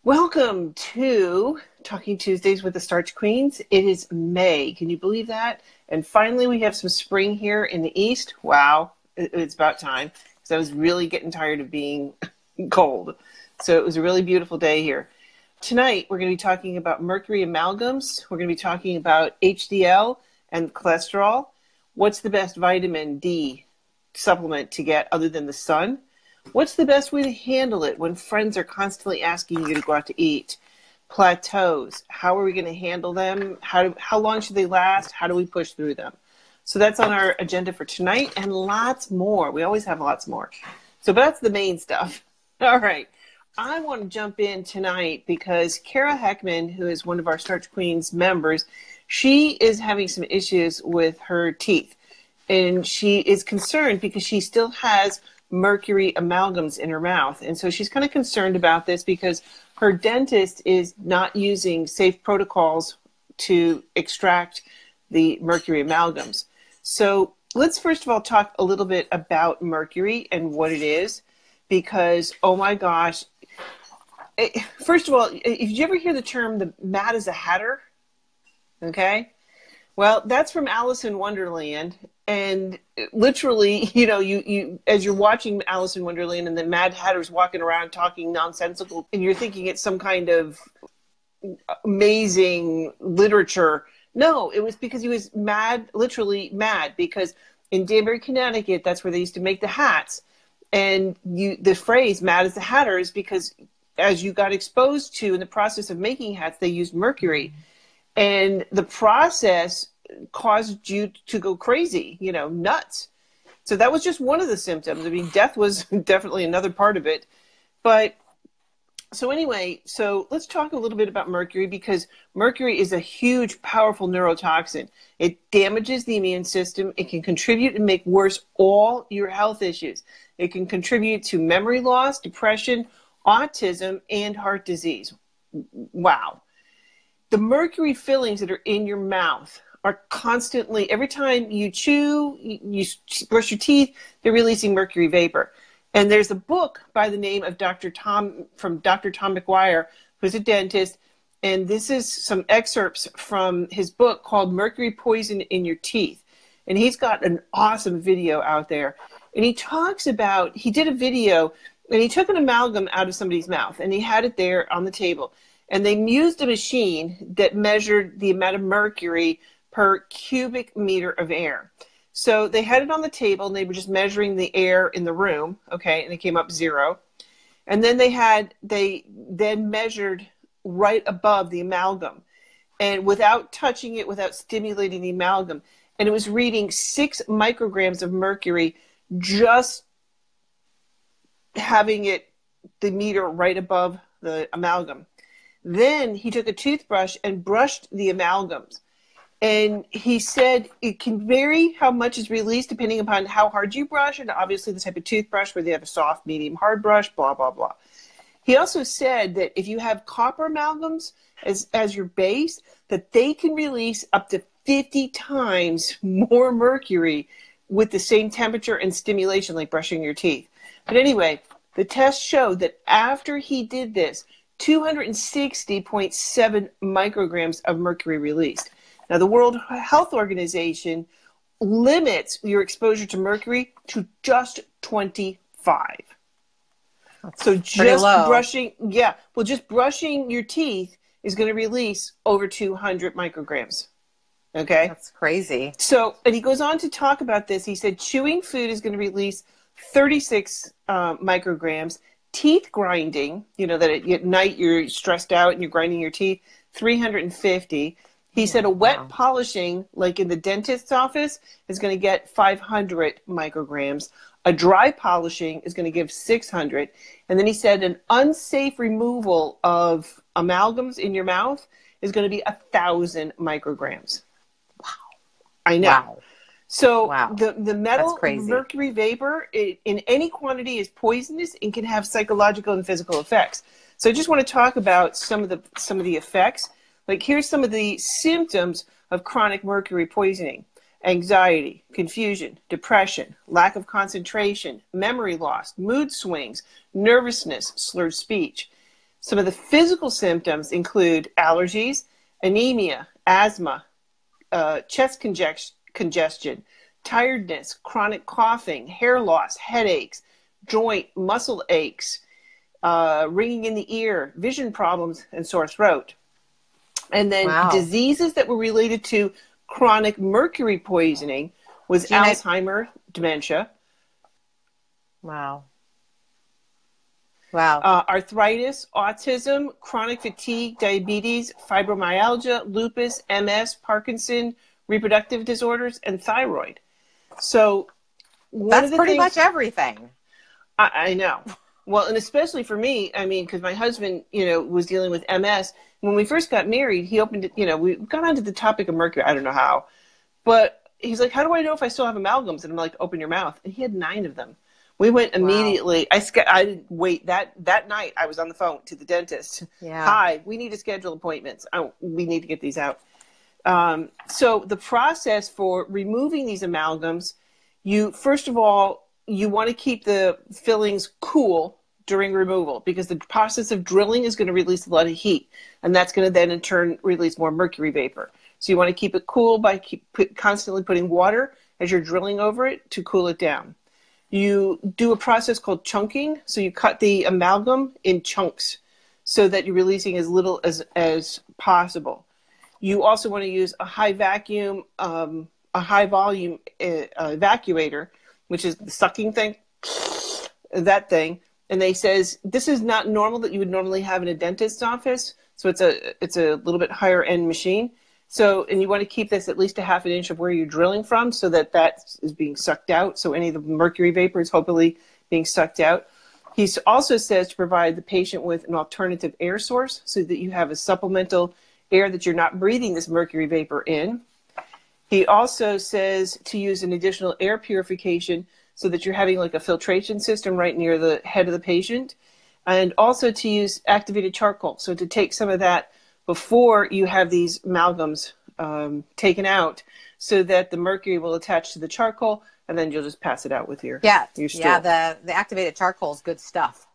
Welcome to Talking Tuesdays with the Starch Queens. It is May. Can you believe that? And finally, we have some spring here in the East. Wow, it's about time because I was really getting tired of being cold. So it was a really beautiful day here. Tonight, we're going to be talking about mercury amalgams. We're going to be talking about HDL and cholesterol. What's the best vitamin D supplement to get other than the sun? What's the best way to handle it when friends are constantly asking you to go out to eat? Plateaus. How are we going to handle them? How long should they last? How do we push through them? So that's on our agenda for tonight and lots more. We always have lots more. So that's the main stuff. All right. I want to jump in tonight because Kara Heckman, who is one of our Starch Queens members, she is having some issues with her teeth. And she is concerned because she still has mercury amalgams in her mouth. And so she's kind of concerned about this because her dentist is not using safe protocols to extract the mercury amalgams. So let's first of all talk a little bit about mercury and what it is, because, oh my gosh, first of all, did you ever hear the term the mad as a hatter? Okay. Well, that's from Alice in Wonderland. And literally, you as you're watching Alice in Wonderland and the Mad Hatter's walking around talking nonsensical, and you're thinking it's some kind of amazing literature. No, it was because he was mad, literally mad, because in Danbury, Connecticut, that's where they used to make the hats. And the phrase "mad as the Hatter" is because as you got exposed to in the process of making hats, they used mercury. And the process caused you to go crazy, nuts. So that was just one of the symptoms. I mean, death was definitely another part of it. But so anyway, so let's talk a little bit about mercury, because mercury is a huge, powerful neurotoxin. It damages the immune system. It can contribute and make worse all your health issues. It can contribute to memory loss, depression, autism, and heart disease. Wow. The mercury fillings that are in your mouth are constantly, every time you chew, you brush your teeth, they're releasing mercury vapor. And there's a book by the name of Dr. Tom McGuire, who's a dentist. And this is some excerpts from his book called Mercury Poison in Your Teeth. And he's got an awesome video out there. And he talks about, he did a video and he took an amalgam out of somebody's mouth and he had it there on the table. And they used a machine that measured the amount of mercury per cubic meter of air. So they had it on the table and they were just measuring the air in the room, okay, and it came up 0. And then they then measured right above the amalgam, and without touching it, without stimulating the amalgam, and it was reading 6 micrograms of mercury just having it, the meter right above the amalgam. Then he took a toothbrush and brushed the amalgams. And he said it can vary how much is released depending upon how hard you brush, and obviously the type of toothbrush, where they have a soft, medium, hard brush, blah, blah, blah. He also said that if you have copper amalgams as your base, that they can release up to 50 times more mercury with the same temperature and stimulation like brushing your teeth. But anyway, the test showed that after he did this, 260.7 micrograms of mercury released. Now, the World Health Organization limits your exposure to mercury to just 25. That's so just low. just brushing your teeth is going to release over 200 micrograms. Okay? That's crazy. So, and he goes on to talk about this. He said chewing food is going to release 36 micrograms. Teeth grinding, that at night you're stressed out and you're grinding your teeth, 350. He said a wet polishing, like in the dentist's office, is going to get 500 micrograms. A dry polishing is going to give 600. And then he said an unsafe removal of amalgams in your mouth is going to be 1,000 micrograms. Wow. I know. Wow. So wow. the metal mercury vapor in any quantity is poisonous and can have psychological and physical effects. So I just want to talk about some of the effects. Like, here's some of the symptoms of chronic mercury poisoning: anxiety, confusion, depression, lack of concentration, memory loss, mood swings, nervousness, slurred speech. Some of the physical symptoms include allergies, anemia, asthma, chest congestion, tiredness, chronic coughing, hair loss, headaches, joint, muscle aches, ringing in the ear, vision problems, and sore throat. And then Wow. diseases that were related to chronic mercury poisoning was Jeanne, Alzheimer, dementia. Wow. Wow. Arthritis, autism, chronic fatigue, diabetes, fibromyalgia, lupus, MS, Parkinson, reproductive disorders, and thyroid. So that's pretty much everything. I know. Well, and especially for me, I mean, because my husband, was dealing with MS. When we first got married, he opened it, we got onto the topic of mercury. I don't know how. But he's like, how do I know if I still have amalgams? And I'm like, open your mouth. And he had 9 of them. We went immediately. Wow. I didn't wait. That night, I was on the phone to the dentist. Yeah. Hi, we need to schedule appointments. We need to get these out. So the process for removing these amalgams, first of all, you want to keep the fillings cool during removal, because the process of drilling is going to release a lot of heat, and that's going to then in turn release more mercury vapor. So you want to keep it cool by constantly putting water as you're drilling over it to cool it down. You do a process called chunking. So you cut the amalgam in chunks so that you're releasing as little as possible. You also want to use a high volume evacuator, which is the sucking thing, that thing. And they says this is not normal that you would normally have in a dentist's office. So it's a little bit higher end machine. So, and you want to keep this at least a half an inch of where you're drilling from so that is being sucked out. So any of the mercury vapor is hopefully being sucked out. He also says to provide the patient with an alternative air source so that you have a supplemental air that you're not breathing this mercury vapor in. He also says to use an additional air purification so that you're having like a filtration system right near the head of the patient. And also to use activated charcoal. So to take some of that before you have these amalgams taken out so that the mercury will attach to the charcoal, and then you'll just pass it out with your stool. Yeah, the activated charcoal is good stuff.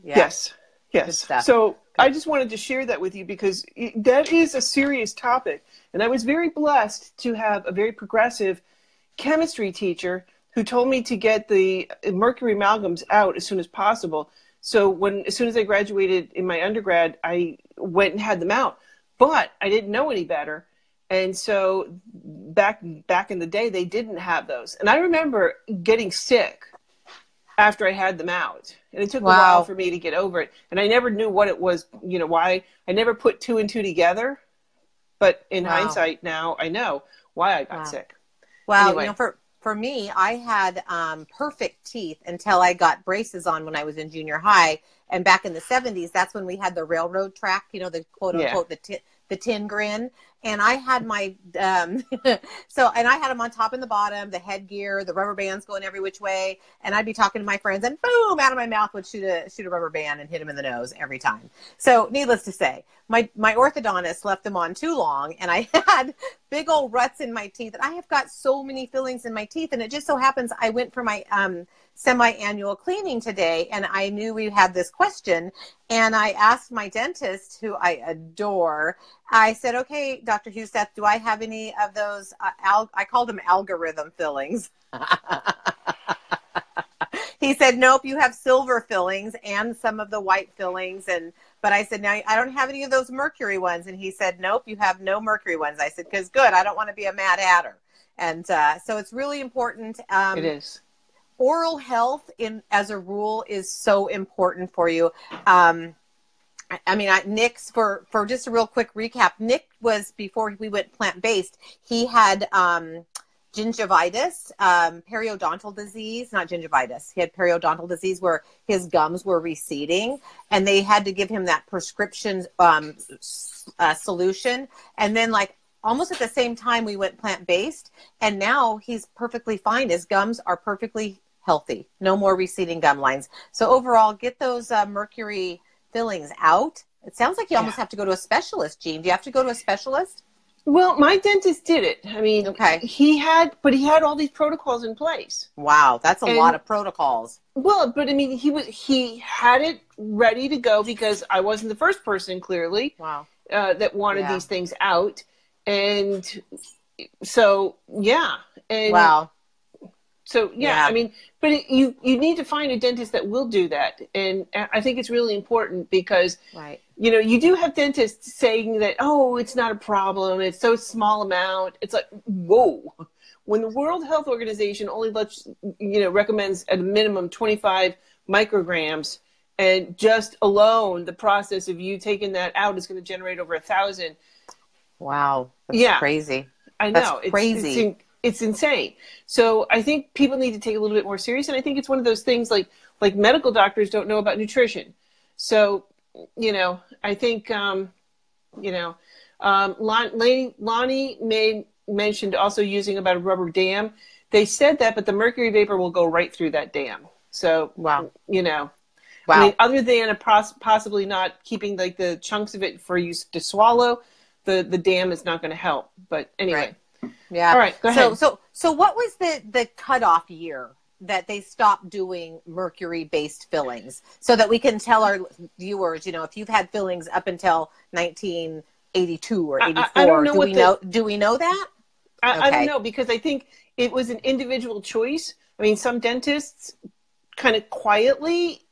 Yeah. Yes. Good stuff. So I just wanted to share that with you because that is a serious topic. And I was very blessed to have a very progressive chemistry teacher who told me to get the mercury amalgams out as soon as possible. So as soon as I graduated in my undergrad, I went and had them out, but I didn't know any better. And so back in the day, they didn't have those. And I remember getting sick after I had them out, and it took a while for me to get over it. And I never knew what it was, why. I never put 2 and 2 together, but in hindsight now I know why I got sick. Well, anyway. For me, I had perfect teeth until I got braces on when I was in junior high. And back in the 70s, that's when we had the railroad track, the quote unquote, the tin grin. And I had my, and I had them on top and the bottom, the headgear, the rubber bands going every which way. And I'd be talking to my friends and boom, out of my mouth would shoot a rubber band and hit him in the nose every time. So needless to say, my orthodontist left them on too long, and I had big old ruts in my teeth. And I have got so many fillings in my teeth. And it just so happens I went for my semi-annual cleaning today, and I knew we had this question, and I asked my dentist, who I adore, I said, okay, Dr. Huseth, do I have any of those, I called them algorithm fillings. He said, nope, you have silver fillings and some of the white fillings. But I said, no, I don't have any of those mercury ones. And he said, nope, you have no mercury ones. I said, because good, I don't want to be a Mad Hatter. And so it's really important. It is. Oral health, as a rule, is so important for you. Nick's, for just a real quick recap, Nick was, before we went plant-based, he had gingivitis, periodontal disease, not gingivitis. He had periodontal disease where his gums were receding, and they had to give him that prescription solution. And then almost at the same time we went plant-based, and now he's perfectly fine. His gums are perfectly healthy. No more receding gum lines. So overall, get those mercury fillings out. It sounds like you almost have to go to a specialist, Jeanne. Do you have to go to a specialist? Well, my dentist did it. I mean, Okay. he had all these protocols in place. Wow, that's a lot And of protocols. well, but I mean, he had it ready to go because I wasn't the first person, clearly, Wow. that wanted Yeah. these things out. And so, yeah. And Wow. so, yeah, I Yeah. mean, but you need to find a dentist that will do that. And I think it's really important because, Right. you know, you do have dentists saying that, oh, it's not a problem. It's so small amount. It's like, whoa. When the World Health Organization only recommends at a minimum 25 micrograms, and just alone the process of you taking that out is going to generate over 1,000. Wow. That's Yeah, crazy. I That's know. crazy. It's insane. So I think people need to take a little bit more serious, and I think it's one of those things like medical doctors don't know about nutrition. So, you know, I think Lonnie mentioned also using about a rubber dam. They said that, but the mercury vapor will go right through that dam. So, Wow. you know, I mean, Wow. other than possibly not keeping like the chunks of it for you to swallow, the dam is not going to help. But anyway, Right. Yeah. all right, go ahead. So what was the cutoff year that they stopped doing mercury-based fillings, so that we can tell our viewers, you know, if you've had fillings up until 1982 or 84, I don't know do we know that? I don't Okay. know, because I think it was an individual choice. I mean, some dentists kind of quietly,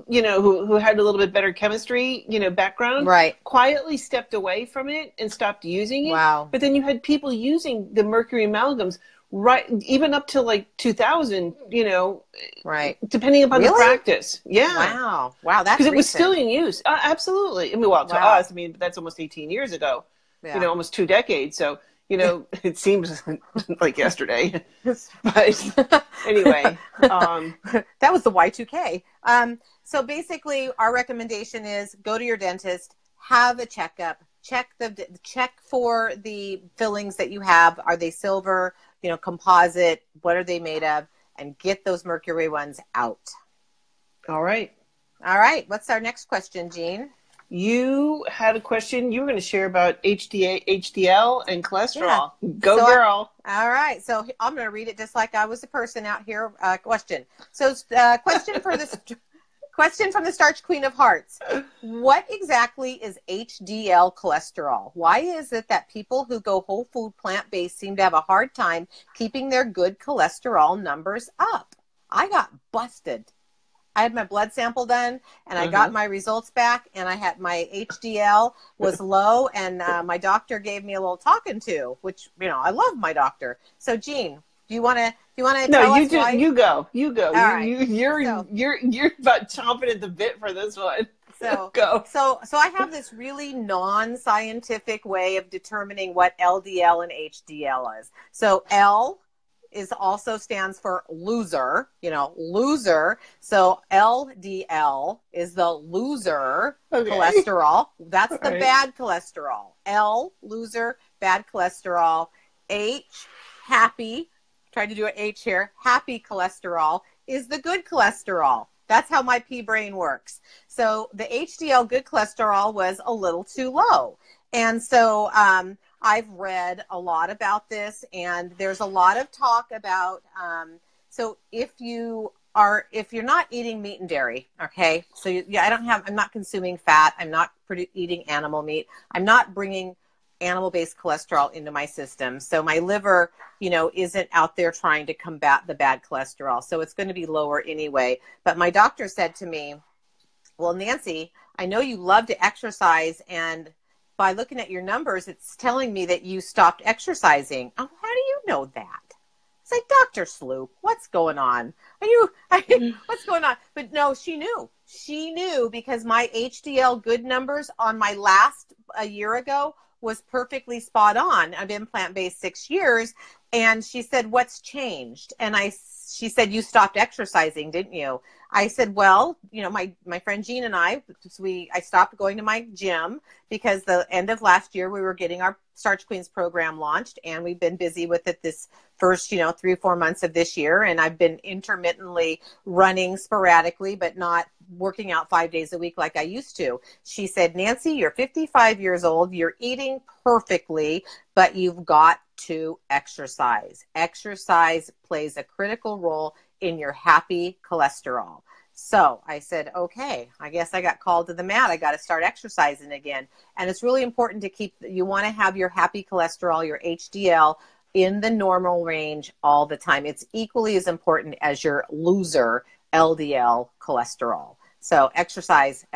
you know, who had a little bit better chemistry, you know, background, Right. quietly stepped away from it and stopped using it. Wow. But then you had people using the mercury amalgams right even up to like 2000, you know, Right. depending upon the Really? practice. Yeah. Wow. Wow. That's Because it was recent. still in use. Absolutely. I mean, well, to Wow. us, I mean, that's almost 18 years ago, you Yeah. know, almost 2 decades. So, you know, it seems like yesterday. But anyway, that was the Y2K. So basically, our recommendation is go to your dentist, have a checkup, check for the fillings that you have. Are they silver? You know, composite? What are they made of? And get those mercury ones out. all right. All right. What's our next question, Jeanne? You had a question you were going to share about HDL and cholesterol. Yeah. Go, girl. All right. So I'm going to read it just like I was a person out here. Question. So question from the Starch Queen of Hearts. What exactly is HDL cholesterol? Why is it that people who go whole food plant-based seem to have a hard time keeping their good cholesterol numbers up? I got busted. I had my blood sample done, and I got my results back, and I had my HDL was low, and my doctor gave me a little talking to, which, you know, I love my doctor. So, Jeanne, do you want to tell us why? You go. All right. You're about chomping at the bit for this one. So go. So I have this really non-scientific way of determining what LDL and HDL is. So L is also stands for loser, you know, loser. So LDL is the loser cholesterol. That's the bad cholesterol. L, loser, bad cholesterol. H, happy, tried to do an H here, happy cholesterol is the good cholesterol. That's how my pea brain works. So the HDL good cholesterol was a little too low. And so I've read a lot about this, and there's a lot of talk about, so if you're not eating meat and dairy, okay, so I'm not consuming fat, I'm not eating animal meat, I'm not bringing animal-based cholesterol into my system. So my liver, you know, isn't out there trying to combat the bad cholesterol. So it's going to be lower anyway. But my doctor said to me, well, Nancy, I know you love to exercise, and by looking at your numbers, it's telling me that you stopped exercising. Oh, how do you know that? It's like, Dr. Sloop, what's going on? What's going on? But no, she knew. She knew because my HDL good numbers on my last a year ago was perfectly spot on. I've been plant-based 6 years. And she said, what's changed? And she said, you stopped exercising, didn't you? I said, well, you know, my friend Jeanne and I stopped going to my gym because the end of last year we were getting our Starch Queens program launched, and we've been busy with it this first, 3 or 4 months of this year. And I've been intermittently running sporadically, but not working out 5 days a week like I used to. She said, Nancy, you're 55 years old. You're eating perfectly, but you've got to exercise. Exercise plays a critical role in your happy cholesterol. So I said, okay, I guess I got called to the mat. I got to start exercising again. And it's really important to you want to have your happy cholesterol, your HDL, in the normal range all the time. It's equally as important as your loser LDL cholesterol. So exercise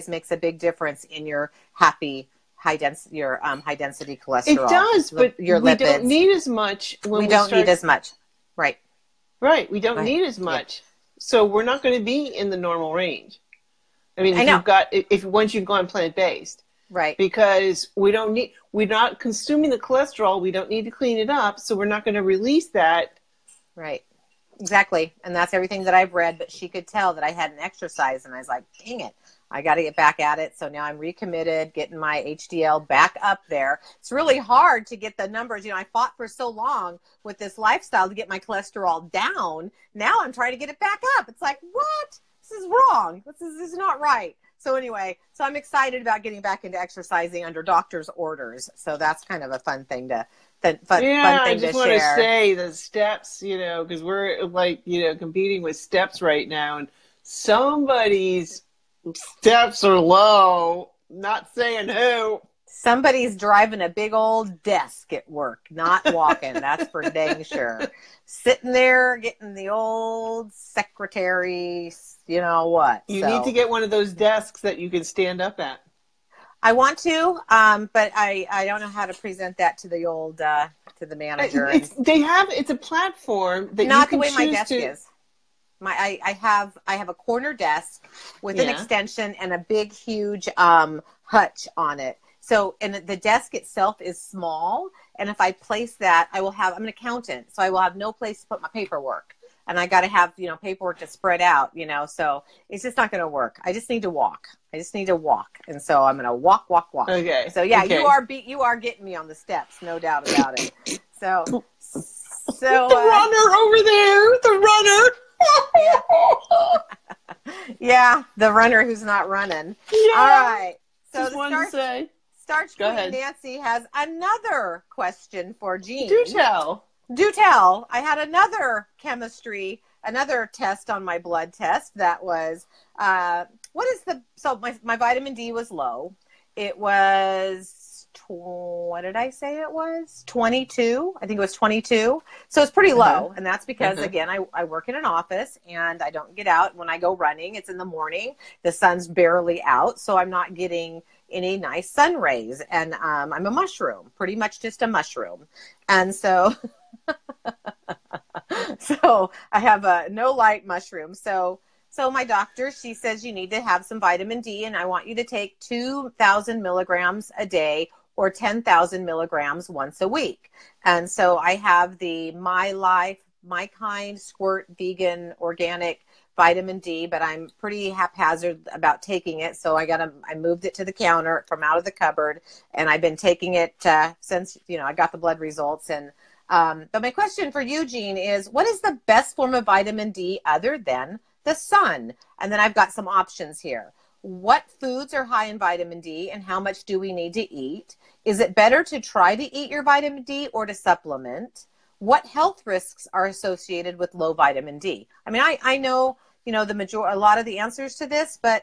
makes a big difference in your happy high density cholesterol. It does, but your we lipids. don't need as much when we don't need as much. Right. Right. We don't need as much. Yeah. So we're not going to be in the normal range. I mean, once you've gone plant-based. Right. Because we're not consuming the cholesterol. We don't need to clean it up. So we're not going to release that. Right. Exactly. And that's everything that I've read. But she could tell that I hadn't exercised. And I was like, dang it, I got to get back at it. So now I'm recommitted, getting my HDL back up there. It's really hard to get the numbers. You know, I fought for so long with this lifestyle to get my cholesterol down. Now I'm trying to get it back up. It's like, what? This is wrong. This is not right. So anyway, I'm excited about getting back into exciting under doctor's orders. So that's kind of a fun thing to fun thing to share. I just want to say the steps, because we're competing with steps right now, and somebody's steps are low. Not saying who. Somebody's driving a big old desk at work, not walking. That's for dang sure. Sitting there getting the old secretary, you know what. You need to get one of those desks that you can stand up at. I want to, but I don't know how to present that to the old to the manager. It's a platform that not you can the way my choose desk to... is. I have a corner desk with an extension and a big huge hutch on it. So, and the desk itself is small. And if I place that, I'm an accountant, so I will have no place to put my paperwork. And I got to have, paperwork to spread out, so it's just not going to work. I just need to walk. And so I'm going to walk. Okay. So yeah, okay. you are getting me on the steps. No doubt about it. So the runner over there, the runner. Yeah, the runner who's not running. Yeah. All right. So just wanted to say. Starch Queen Nancy has another question for Jeanne. Do tell. I had another test on my blood test that was, my vitamin D was low. It was, what did I say it was? 22. I think it was 22. So it's pretty low. And that's because, again, I work in an office and I don't get out. When I go running, it's in the morning. The sun's barely out. So I'm not getting any nice sun rays. And I'm a mushroom, pretty much just a mushroom. And so... So I have a no light mushroom. So my doctor, she says you need to have some vitamin D, and I want you to take 2,000 milligrams a day or 10,000 milligrams once a week. And so I have the My Life, My Kind Squirt Vegan Organic vitamin D, but I'm pretty haphazard about taking it. So I moved it to the counter from out of the cupboard, and I've been taking it since, I got the blood results. And but my question for you, Jeanne, is what is the best form of vitamin D other than the sun? And then I've got some options here. What foods are high in vitamin D and how much do we need to eat? Is it better to try to eat your vitamin D or to supplement? What health risks are associated with low vitamin D? I mean, I know, a lot of the answers to this, but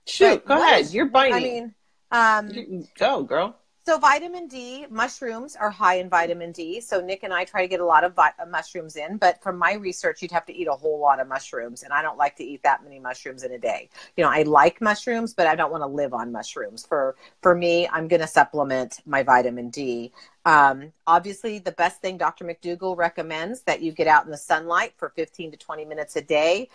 shoot, go ahead. You're biting. I mean, go, girl. So vitamin D, mushrooms are high in vitamin D. So Nick and I try to get a lot of mushrooms in. But from my research, you'd have to eat a whole lot of mushrooms. And I don't like to eat that many mushrooms in a day. I like mushrooms, but I don't want to live on mushrooms. For me, I'm going to supplement my vitamin D. Obviously, the best thing Dr. McDougall recommends that you get out in the sunlight for 15 to 20 minutes a day.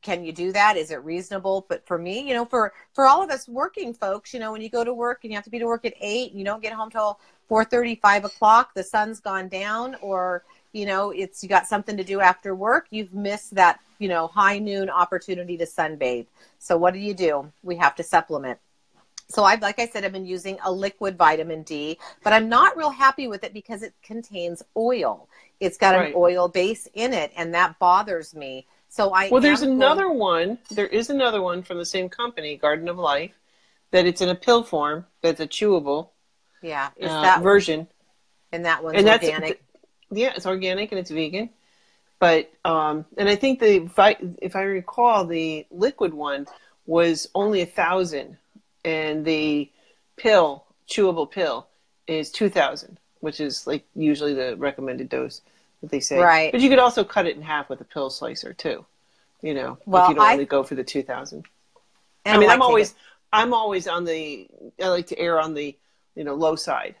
Can you do that? Is it reasonable? But for me, for all of us working folks, when you go to work and you have to be to work at 8 and you don't get home till 4:30, 5 o'clock, the sun's gone down, or, you got something to do after work, you've missed that, high noon opportunity to sunbathe. So what do? We have to supplement. So like I said, I've been using a liquid vitamin D, but I'm not real happy with it because it contains oil. It's got an oil base in it, and that bothers me. So Well, there's another one. There is another one from the same company, Garden of Life, that it's in a pill form. That's a chewable. Yeah, is that version? And that one's organic. Yeah, it's organic and it's vegan. But and I think if I recall, the liquid one was only 1,000, and the chewable pill, is 2,000, which is like usually the recommended dose that they say. Right. But you could also cut it in half with a pill slicer too. You know, well, if you don't want to go for the 2,000. I mean, I'm always on the. I like to err on the low side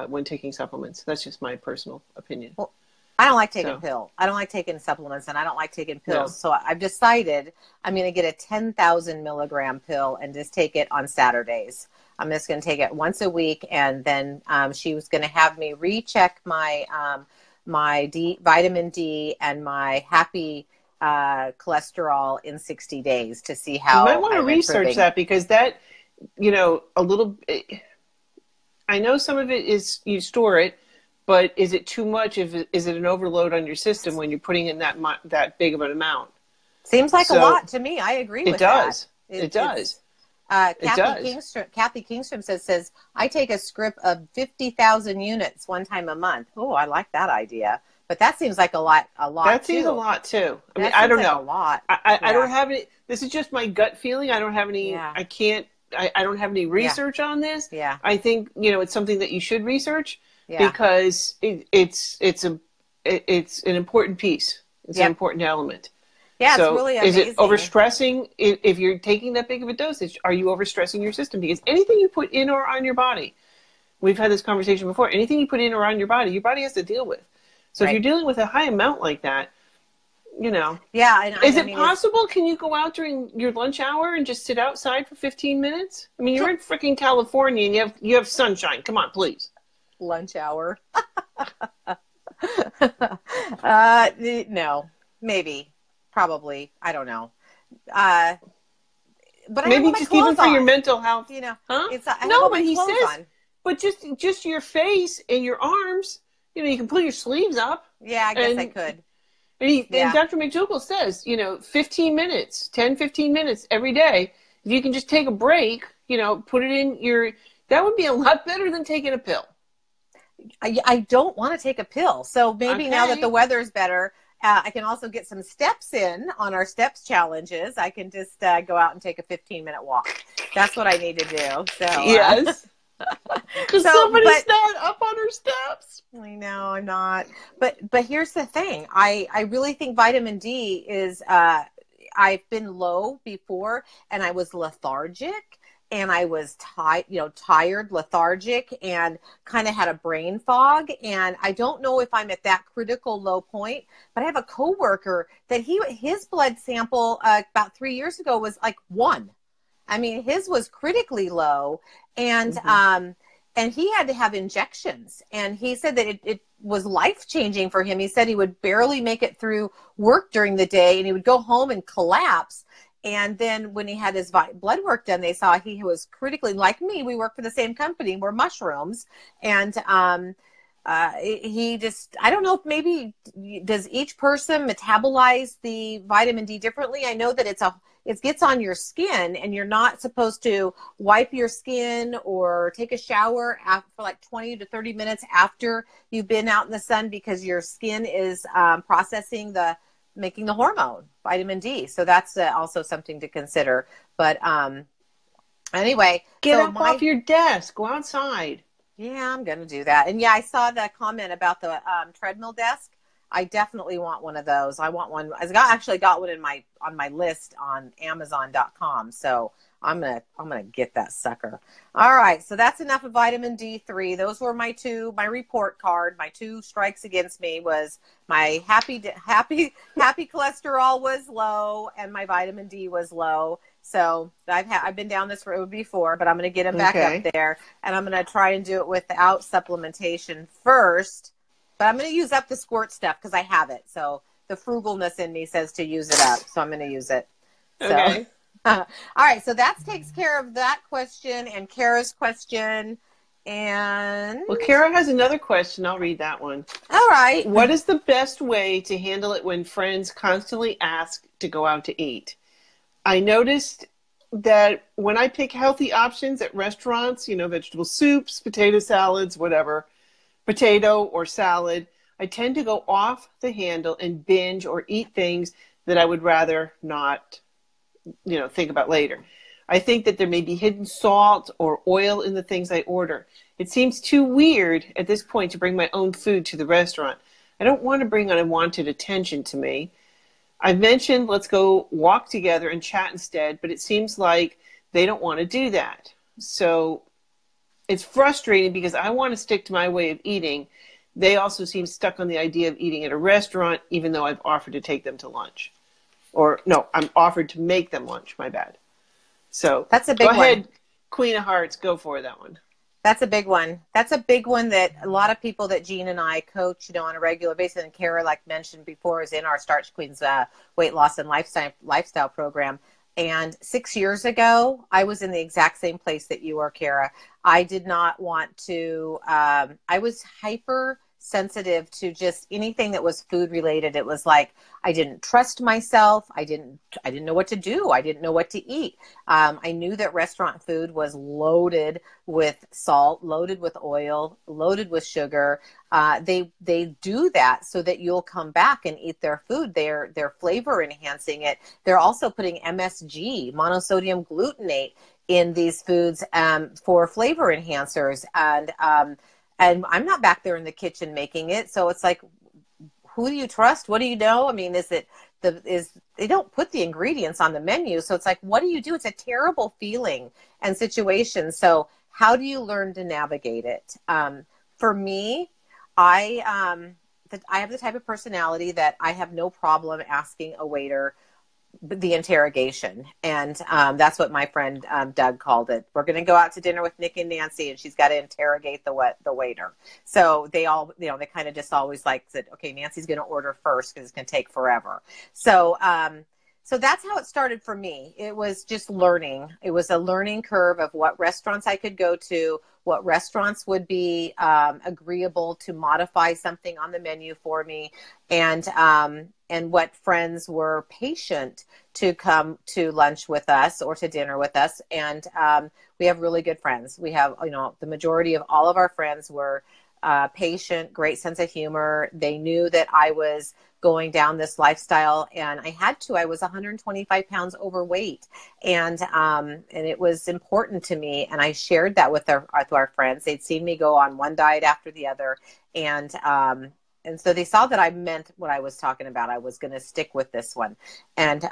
when taking supplements. That's just my personal opinion. Well, I don't like taking pills. I don't like taking supplements, and I don't like taking pills. No. So I've decided I'm going to get a 10,000 milligram pill and just take it on Saturdays. I'm just going to take it once a week, and then she was going to have me recheck my my vitamin D and my happy cholesterol in 60 days to see how. You might want to research that, because that, a little. I know some of it is you store it. But is it too much? Is it an overload on your system when you're putting in that big of an amount? Seems like a lot to me. I agree with that. It does. Kathy Kingstrom says, I take a script of 50,000 units one time a month. Oh, I like that idea. But that seems like a lot. That seems a lot too. I mean, I don't know. A lot. I don't have any. This is just my gut feeling. I don't have any. Yeah. I don't have any research on this. Yeah. I think it's something that you should research. Yeah. Because it's an important piece. It's an important element. Yeah, so it's really amazing. Is it overstressing? If you're taking that big of a dosage, are you overstressing your system? Because anything you put in or on your body, we've had this conversation before, anything you put in or on your body has to deal with. So if you're dealing with a high amount like that, Yeah. And is it possible? Can you go out during your lunch hour and just sit outside for 15 minutes? I mean, you're in freaking California and you have sunshine. Come on, please. Lunch hour. No, maybe, probably, I don't know. But maybe just even for your mental health, Huh? But he says, but just your face and your arms, you can pull your sleeves up. Yeah, I guess I could. And Dr. McDougall says, 15 minutes, 10, 15 minutes every day. If you can just take a break, put it in that would be a lot better than taking a pill. I don't want to take a pill. So maybe now that the weather's better, I can also get some steps in on our steps challenges. I can just go out and take a 15-minute walk. That's what I need to do. So yes. Because somebody's not up on her steps. I know, I'm not. But here's the thing. I really think vitamin D is, I've been low before, and I was lethargic. And I was tired, lethargic, and kind of had a brain fog. And I don't know if I'm at that critical low point, but I have a coworker that his blood sample about 3 years ago was like 1. I mean, his was critically low, and and he had to have injections. And he said that it was life-changing for him. He said he would barely make it through work during the day, and he would go home and collapse. And then when he had his blood work done, they saw he was critically, like me, we work for the same company, we're mushrooms. And he just, I don't know if maybe, does each person metabolize the vitamin D differently? I know that it gets on your skin, and you're not supposed to wipe your skin or take a shower for like 20 to 30 minutes after you've been out in the sun, because your skin is making the hormone vitamin D. So that's also something to consider. But anyway, get up off your desk, go outside. Yeah, I'm going to do that. And yeah, I saw the comment about the treadmill desk. I definitely want one of those. I want one. I actually got one on my list on Amazon.com. So I'm gonna get that sucker. All right, so that's enough of vitamin D3. Those were my report card. My 2 strikes against me was my happy cholesterol was low, and my vitamin D was low. So I've been down this road before, but I'm going to get them back up there, and I'm going to try and do it without supplementation first. But I'm going to use up the squirt stuff because I have it. So the frugalness in me says to use it up, so I'm going to use it. Okay. All right, so that takes care of that question and Kara's question. And Well, Kara has another question. I'll read that one. all right. What is the best way to handle it when friends constantly ask to go out to eat? I noticed that when I pick healthy options at restaurants, vegetable soups, potato salads, whatever, potato or salad, I tend to go off the handle and binge or eat things that I would rather not, think about later. I think that there may be hidden salt or oil in the things I order. It seems too weird at this point to bring my own food to the restaurant. I don't want to bring unwanted attention to me. I mentioned let's go walk together and chat instead, but it seems like they don't want to do that. So it's frustrating because I want to stick to my way of eating. They also seem stuck on the idea of eating at a restaurant, even though I've offered to take them to lunch. Or no, I'm offered to make them lunch. My bad. So that's a big go ahead, one. Queen of Hearts, go for that one. That's a big one. That's a big one that a lot of people that Jeanne and I coach, on a regular basis, and Kara, like mentioned before, is in our Starch Queens weight loss and lifestyle program. And 6 years ago, I was in the exact same place that you are, Kara. I did not want to, I was hyper sensitive to just anything that was food related. It was like, I didn't trust myself. I didn't know what to do. I didn't know what to eat. I knew that restaurant food was loaded with salt, loaded with oil, loaded with sugar. They do that so that you'll come back and eat their food. They're flavor enhancing it. They're also putting MSG, monosodium glutamate, in these foods for flavor enhancers. And I'm not back there in the kitchen making it. So it's like, who do you trust? What do you know? I mean, they don't put the ingredients on the menu. So it's like, what do you do? It's a terrible feeling and situation. So how do you learn to navigate it? For me, I have the type of personality that I have no problem asking a waiter the interrogation. And that's what my friend Doug called it. We're going to go out to dinner with Nick and Nancy, and she's got to interrogate the waiter. So they all, they kind of just always said, okay, Nancy's going to order first because it's going to take forever. So so that's how it started for me. It was just learning. It was a learning curve of what restaurants I could go to, what restaurants would be agreeable to modify something on the menu for me, and what friends were patient to come to lunch with us or to dinner with us. And we have really good friends. We have, the majority of all of our friends were patient, great sense of humor. They knew that I was going down this lifestyle, and I was 125 pounds overweight, and it was important to me. And I shared that with our friends. They'd seen me go on one diet after the other, and so they saw that I meant what I was talking about. I was going to stick with this one. And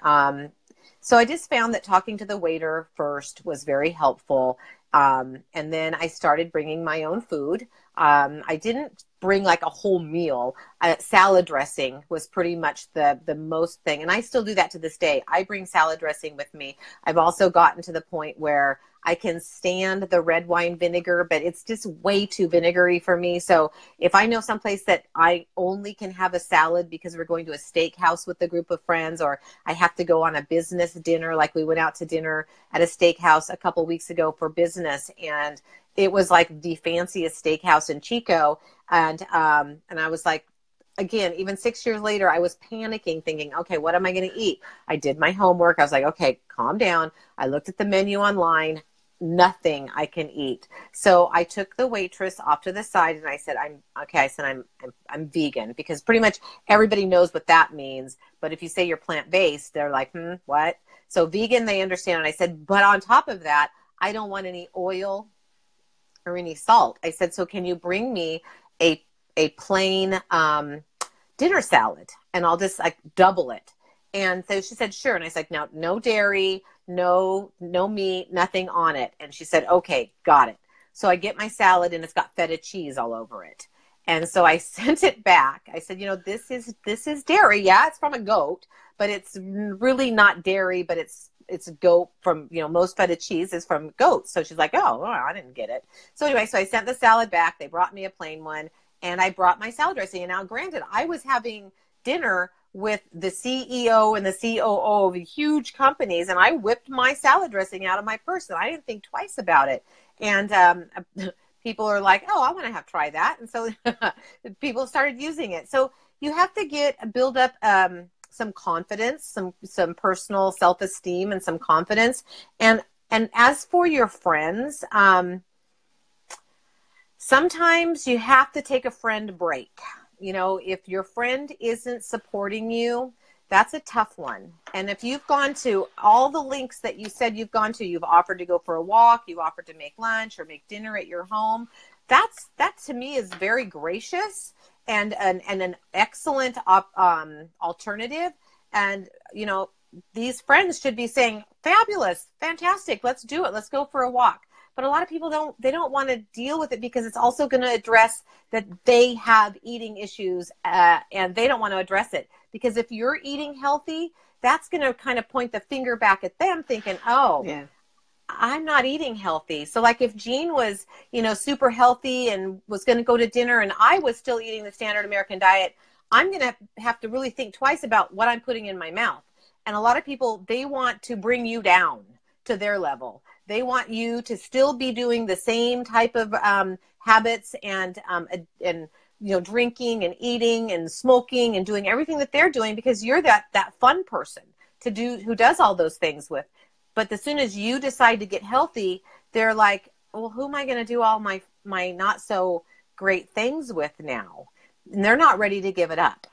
so I just found that talking to the waiter first was very helpful. And then I started bringing my own food. I didn't bring like a whole meal. Salad dressing was pretty much the most thing. And I still do that to this day. I bring salad dressing with me. I've also gotten to the point where I can stand the red wine vinegar, but it's just way too vinegary for me. So if I know someplace that I only can have a salad because we're going to a steakhouse with a group of friends, or I have to go on a business dinner, like we went out to dinner at a steakhouse a couple weeks ago for business, and it was like the fanciest steakhouse in Chico. And I was like, again, even 6 years later, I was panicking, thinking, okay, what am I going to eat? I did my homework. I was like, okay, calm down. I looked at the menu online. Nothing I can eat. So I took the waitress off to the side and I said, I'm vegan, because pretty much everybody knows what that means. But if you say you're plant-based, they're like, what? So vegan, they understand. And I said, but on top of that, I don't want any oil or any salt. I said, so can you bring me a plain dinner salad, and I'll just double it. And so she said, sure. And I said, no dairy, no meat, nothing on it. And she said, okay, got it. So I get my salad and it's got feta cheese all over it. And so I sent it back. I said, this is dairy. Yeah, it's from a goat, but it's really not dairy, but it's goat from, most feta cheese is from goats. So she's like, oh, I didn't get it. So anyway, so I sent the salad back. They brought me a plain one, and I brought my salad dressing. And now granted, I was having dinner with the CEO and the COO of huge companies, and I whipped my salad dressing out of my purse, and I didn't think twice about it. And people are like, oh, I want to try that. And so people started using it. So you have to build up some confidence, some personal self-esteem and some confidence. And as for your friends, sometimes you have to take a friend break. You know, if your friend isn't supporting you, that's a tough one. And if you've gone to all the links that you said you've gone to, you've offered to go for a walk, you've offered to make lunch or make dinner at your home, that to me is very gracious and an excellent alternative. And, you know, these friends should be saying, fabulous, fantastic, let's do it. Let's go for a walk. But a lot of people don't want to deal with it because it's also going to address that they have eating issues and they don't want to address it. Because if you're eating healthy, that's going to kind of point the finger back at them thinking, oh, yeah, I'm not eating healthy. So like if Jeanne was, you know, super healthy and was going to go to dinner and I was still eating the standard American diet, I'm going to have to really think twice about what I'm putting in my mouth. And a lot of people, they want to bring you down to their level. They want you to still be doing the same type of habits and you know, drinking and eating and smoking and doing everything that they're doing because you're that fun person who does all those things with. But as soon as you decide to get healthy, they're like, well, who am I going to do all my not so great things with now? And they're not ready to give it up.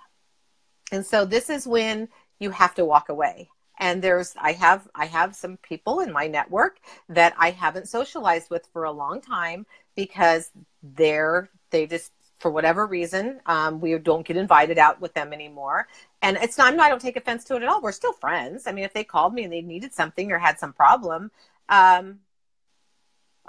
And so this is when you have to walk away. And I have some people in my network that I haven't socialized with for a long time because they just, for whatever reason, we don't get invited out with them anymore. And I don't take offense to it at all. We're still friends. I mean, if they called me and they needed something or had some problem, I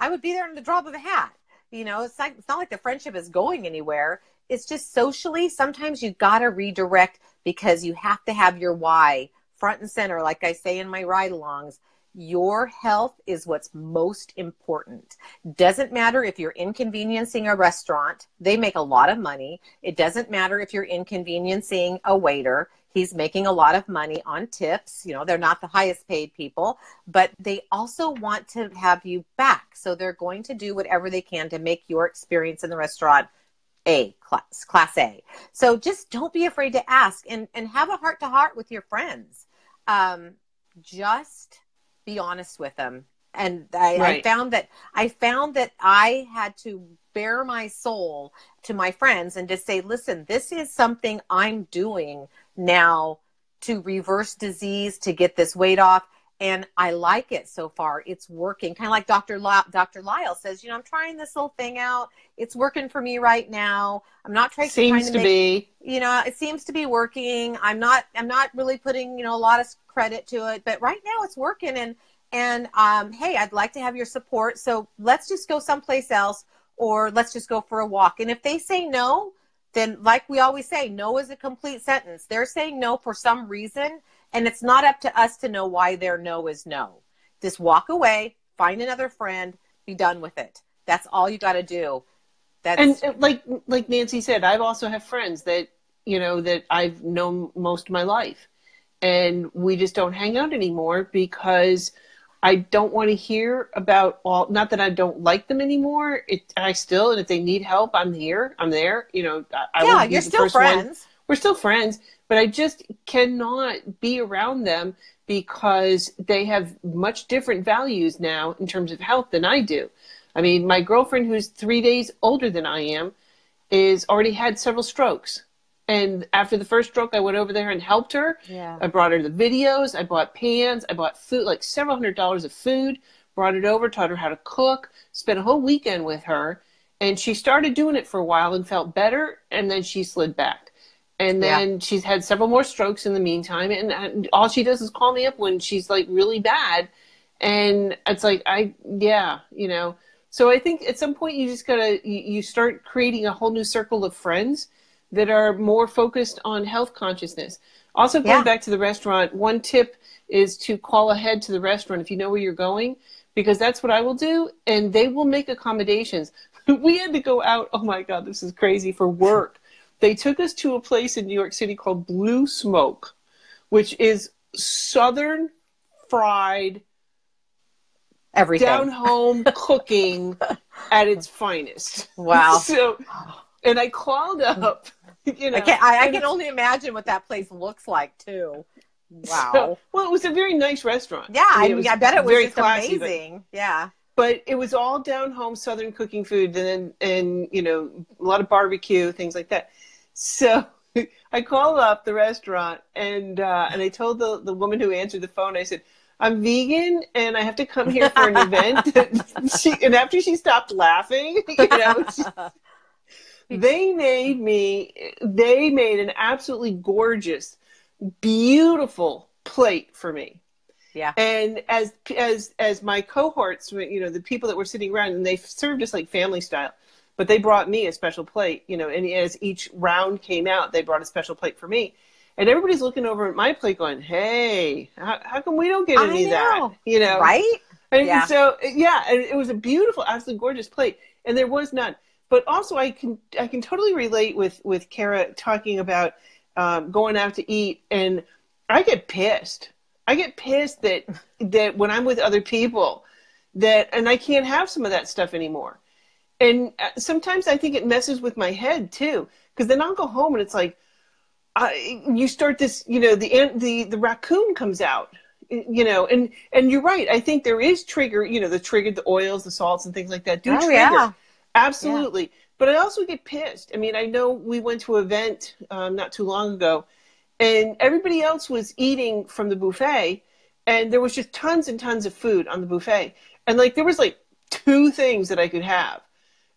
would be there in the drop of a hat. You know, it's not like the friendship is going anywhere. It's just socially, sometimes you got to redirect because you have to have your why front and center. Like I say in my ride-alongs, your health is what's most important. Doesn't matter if you're inconveniencing a restaurant. They make a lot of money. It doesn't matter if you're inconveniencing a waiter. He's making a lot of money on tips. You know, they're not the highest paid people, but they also want to have you back. So they're going to do whatever they can to make your experience in the restaurant class A. So just don't be afraid to ask and have a heart to heart with your friends. Just be honest with them. And I found that I had to bare my soul to my friends and just say, listen, this is something I'm doing now to reverse disease, to get this weight off. And I like it so far. It's working. Kind of like Dr. Lyle says, you know, I'm trying this little thing out. It's working for me right now. I'm not trying to be, you know, it seems to be working. I'm not really putting, you know, a lot of credit to it, but right now it's working. And hey, I'd like to have your support. So let's just go someplace else, or let's just go for a walk. And if they say no, then like we always say, no is a complete sentence. They're saying no for some reason. And it's not up to us to know why their no is no. Just walk away, find another friend, be done with it. That's all you got to do. And like Nancy said, I've also have friends that, you know, that I've known most of my life. And we just don't hang out anymore because I don't want to hear about not that I don't like them anymore. And if they need help, I'm there. You know, you're still friends. We're still friends. But I just cannot be around them because they have much different values now in terms of health than I do. I mean, my girlfriend, who's 3 days older than I am, is already had several strokes. And after the first stroke, I went over there and helped her. Yeah. I brought her the videos. I bought pans. I bought food, like several $100s of food, brought it over, taught her how to cook, spent a whole weekend with her. And she started doing it for a while and felt better. And then she slid back. And then she's had several more strokes in the meantime. And all she does is call me up when she's like really bad. And it's like, you know. So I think at some point you just you start creating a whole new circle of friends that are more focused on health consciousness. Also, going back to the restaurant, one tip is to call ahead to the restaurant if you know where you're going, because that's what I will do. And they will make accommodations. We had to go out. Oh my God, this is crazy, for work. They took us to a place in New York City called Blue Smoke, which is Southern fried, everything, down home cooking at its finest. Wow. So, and I called up, you know. I can only imagine what that place looks like too. Wow. So, well, it was a very nice restaurant. Yeah, I bet it was just classy, amazing. Yeah. But it was all down home Southern cooking food, and you know, a lot of barbecue, things like that. So I called up the restaurant, and I told the woman who answered the phone, I said, I'm vegan and I have to come here for an event. And after she stopped laughing, you know, they made an absolutely gorgeous, beautiful plate for me. Yeah. And as my cohorts, you know, the people that were sitting around, and they served us like family style, but they brought me a special plate, you know, and as each round came out, they brought a special plate for me. And everybody's looking over at my plate going, hey, how come we don't get any of that? You know? Right? And so, yeah, and it was a beautiful, absolutely gorgeous plate. And there was none. But also I can totally relate with Kara talking about going out to eat. And I get pissed. I get pissed that when I'm with other people and I can't have some of that stuff anymore. And sometimes I think it messes with my head too, because then I'll go home and it's like, you start this, you know, the raccoon comes out, you know, and you're right. I think there is the oils, the salts and things like that do trigger. Yeah. Absolutely. Yeah. But I also get pissed. I mean, I know we went to an event not too long ago, and everybody else was eating from the buffet, and there was just tons and tons of food on the buffet. And like, there was like 2 things that I could have.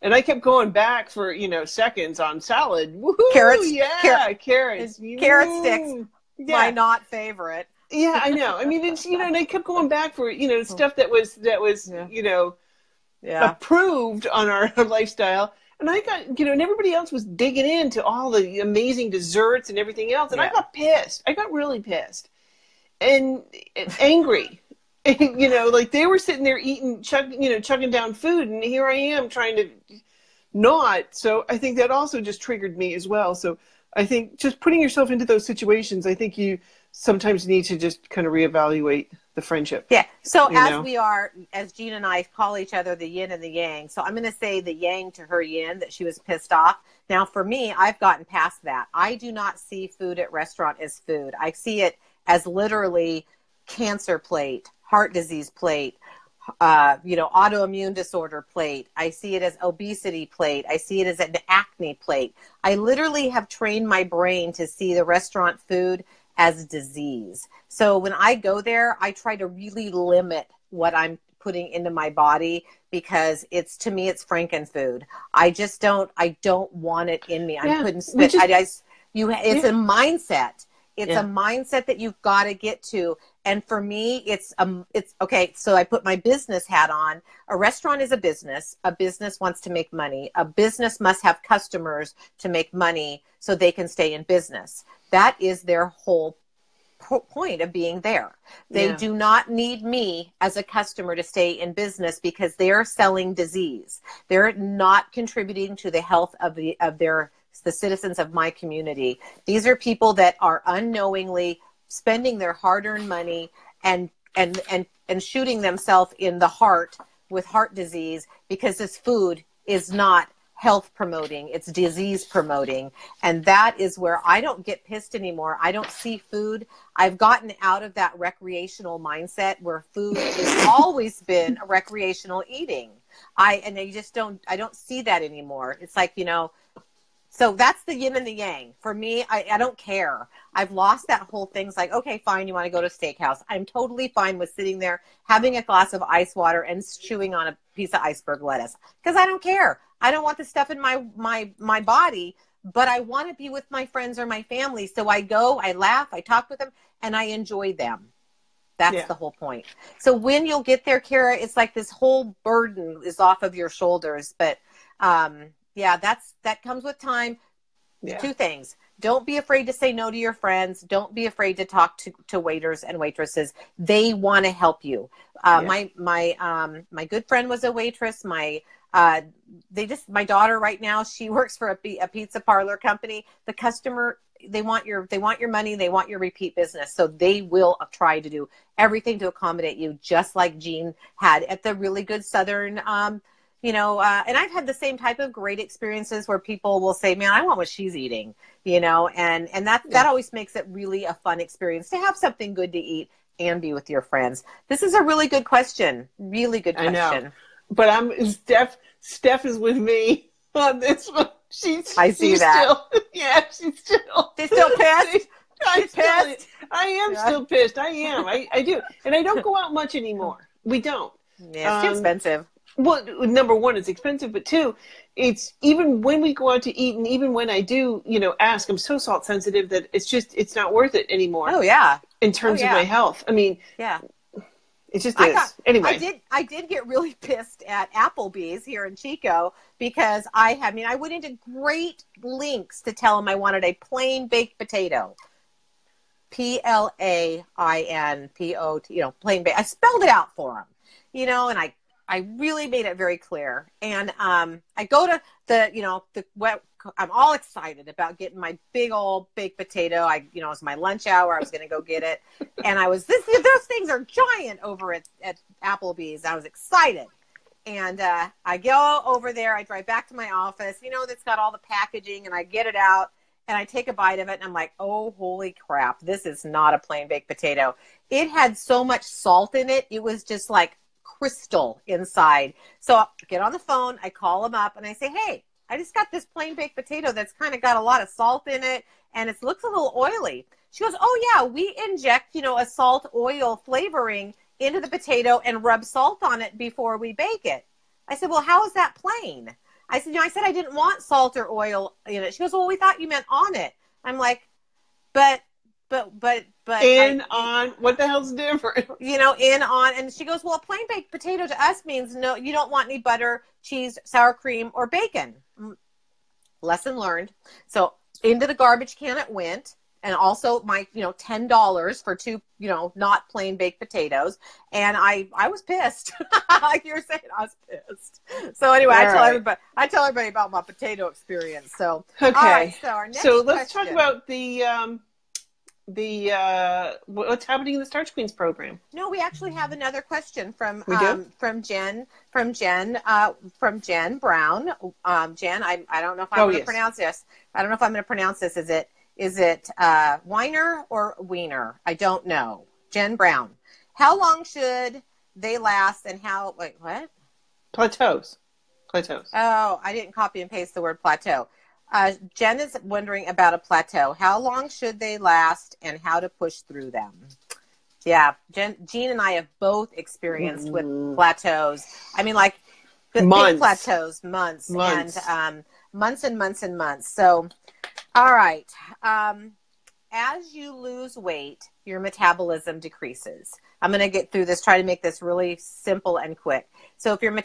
And I kept going back for, you know, seconds on salad. Woohoo! Carrots. Yeah, carrots. Carrot sticks. Yeah. My not favorite. Yeah, I know. I mean, it's, you know, and I kept going back for, you know, stuff that was you know, approved on our lifestyle. And I got, you know, and everybody else was digging into all the amazing desserts and everything else. And I got pissed. I got really pissed and angry. You know, like they were sitting there eating, chugging down food, and here I am trying to not. So I think that also just triggered me as well. So I think just putting yourself into those situations, I think you sometimes need to just kind of reevaluate the friendship. Yeah. So as Jeanne and I call each other the yin and the yang. So I'm going to say the yang to her yin, that she was pissed off. Now for me, I've gotten past that. I do not see food at restaurant as food. I see it as literally cancer plate, heart disease plate, autoimmune disorder plate. I see it as obesity plate. I see it as an acne plate. I literally have trained my brain to see the restaurant food as disease. So when I go there, I try to really limit what I'm putting into my body, because to me, it's frankenfood. I don't want it in me. I couldn't spit. It's a mindset. It's a mindset that you've got to get to. And for me, it's okay. So I put my business hat on. A restaurant is a business. A business wants to make money. A business must have customers to make money so they can stay in business. That is their whole point of being there. They do not need me as a customer to stay in business, because they're selling disease. They're not contributing to the health of the citizens of my community. These are people that are unknowingly spending their hard-earned money and shooting themselves in the heart with heart disease, because this food is not health promoting, it's disease promoting. And that is where I don't get pissed anymore. I don't see food. I've gotten out of that recreational mindset where food has always been a recreational eating. I don't see that anymore. It's like, you know, so that's the yin and the yang. For me, I don't care. I've lost that whole thing. It's like, okay, fine, you want to go to a steakhouse. I'm totally fine with sitting there, having a glass of ice water and chewing on a piece of iceberg lettuce, because I don't care. I don't want the stuff in my body, but I want to be with my friends or my family. So I go, I laugh, I talk with them, and I enjoy them. That's the whole point. So when you'll get there, Kara, it's like this whole burden is off of your shoulders. But that comes with time. Yeah. 2 things. Don't be afraid to say no to your friends. Don't be afraid to talk to waiters and waitresses. They want to help you. My good friend was a waitress. My daughter right now, she works for a pizza parlor company. The customer, they want your money. They want your repeat business. So they will try to do everything to accommodate you, just like Jeanne had at the really good Southern and I've had the same type of great experiences where people will say, man, I want what she's eating, and that always makes it really a fun experience to have something good to eat and be with your friends. This is a really good question. Really good question. I know. But Steph is with me on this one. I see that. She's still pissed. I am still pissed. I am. I do. And I don't go out much anymore. We don't. Yeah, it's too expensive. Well, number one, it's expensive, but two, it's even when we go out to eat and even when I do, ask, I'm so salt sensitive that it's not worth it anymore. Oh, yeah. In terms of my health. I mean, yeah. It just is. Anyway. I did get really pissed at Applebee's here in Chico because I went into great lengths to tell them I wanted a plain baked potato. PLAINPOT, plain baked. I spelled it out for them, and I really made it very clear. And I go to I'm all excited about getting my big old baked potato. It was my lunch hour. I was going to go get it. And those things are giant over at Applebee's. I was excited. And I go over there. I drive back to my office, that's got all the packaging, and I get it out and I take a bite of it. And I'm like, oh, holy crap. This is not a plain baked potato. It had so much salt in it. It was just like crystal inside. So I get on the phone. I call them up and I say, hey, I just got this plain baked potato that's kind of got a lot of salt in it, and it looks a little oily. She goes, oh, yeah, we inject, a salt oil flavoring into the potato and rub salt on it before we bake it. I said, well, how is that plain? I said, I didn't want salt or oil in it. She goes, well, we thought you meant on it. I'm like, but. On, what the hell's different? On. And she goes, well, a plain baked potato to us means no, you don't want any butter, cheese, sour cream, or bacon. Lesson learned. So into the garbage can it went. And also my, $10 for two, not plain baked potatoes. And I was pissed. Like you were saying, I was pissed. So anyway, I tell everybody about my potato experience. So, okay. All right, so our next let's talk about what's happening in the Starch Queens program. No, we actually have another question from Jeanne Brown. Jeanne, I don't know if I'm going to pronounce this. I don't know if I'm going to pronounce this. Is it Weiner or Wiener? I don't know. Jeanne Brown. How long should they last and wait, what? Plateaus. Oh, I didn't copy and paste the word plateau. Jen is wondering about a plateau. How long should they last and how to push through them? Yeah, Jeanne and I have both experienced with plateaus. I mean, like big plateaus, months. And months and months and months. So, all right. As you lose weight, your metabolism decreases. I'm going to get through this, try to make this really simple and quick. So if your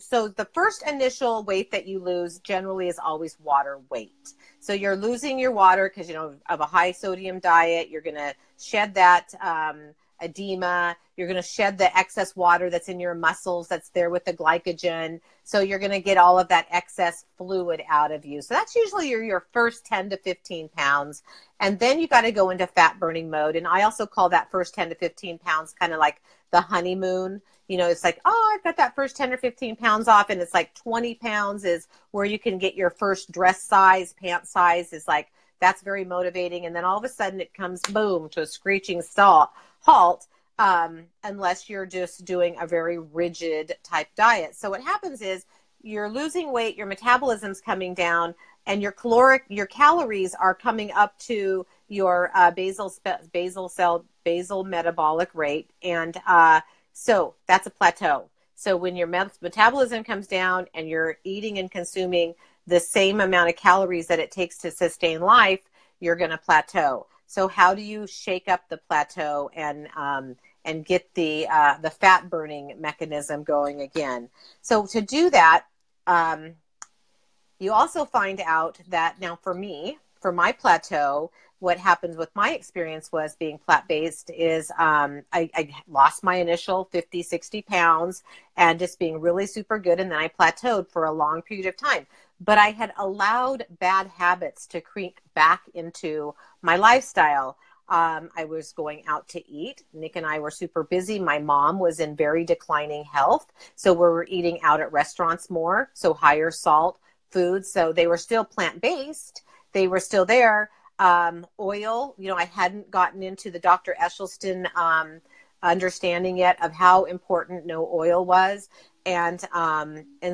so the first initial weight that you lose generally is always water weight. So you're losing your water because, of a high sodium diet. You're going to shed that edema. You're going to shed the excess water that's in your muscles that's there with the glycogen. So you're going to get all of that excess fluid out of you. So that's usually your first 10 to 15 pounds. And then you got to go into fat burning mode. And I also call that first 10 to 15 pounds kind of like the honeymoon. It's like, oh, I've got that first 10 or 15 pounds off. And it's like 20 pounds is where you can get your first dress size, pant size is like, that's very motivating. And then all of a sudden it comes boom to a screeching halt. Unless you're just doing a very rigid type diet. So what happens is you're losing weight, your metabolism's coming down, and your calories are coming up to your basal metabolic rate. And so that's a plateau. So when your metabolism comes down and you're eating and consuming the same amount of calories that it takes to sustain life, you're going to plateau. So how do you shake up the plateau and get the fat burning mechanism going again? So to do that, you also find out that now for my plateau, what happens with my experience was being plant-based is I lost my initial 50, 60 pounds and just being really super good. And then I plateaued for a long period of time. But I had allowed bad habits to creep back into my lifestyle. I was going out to eat. Nick and I were super busy. My mom was in very declining health. So we were eating out at restaurants more, so higher salt foods. So they were still plant-based. They were still there. Oil, I hadn't gotten into the Dr. Esselstyn understanding yet of how important no oil was. And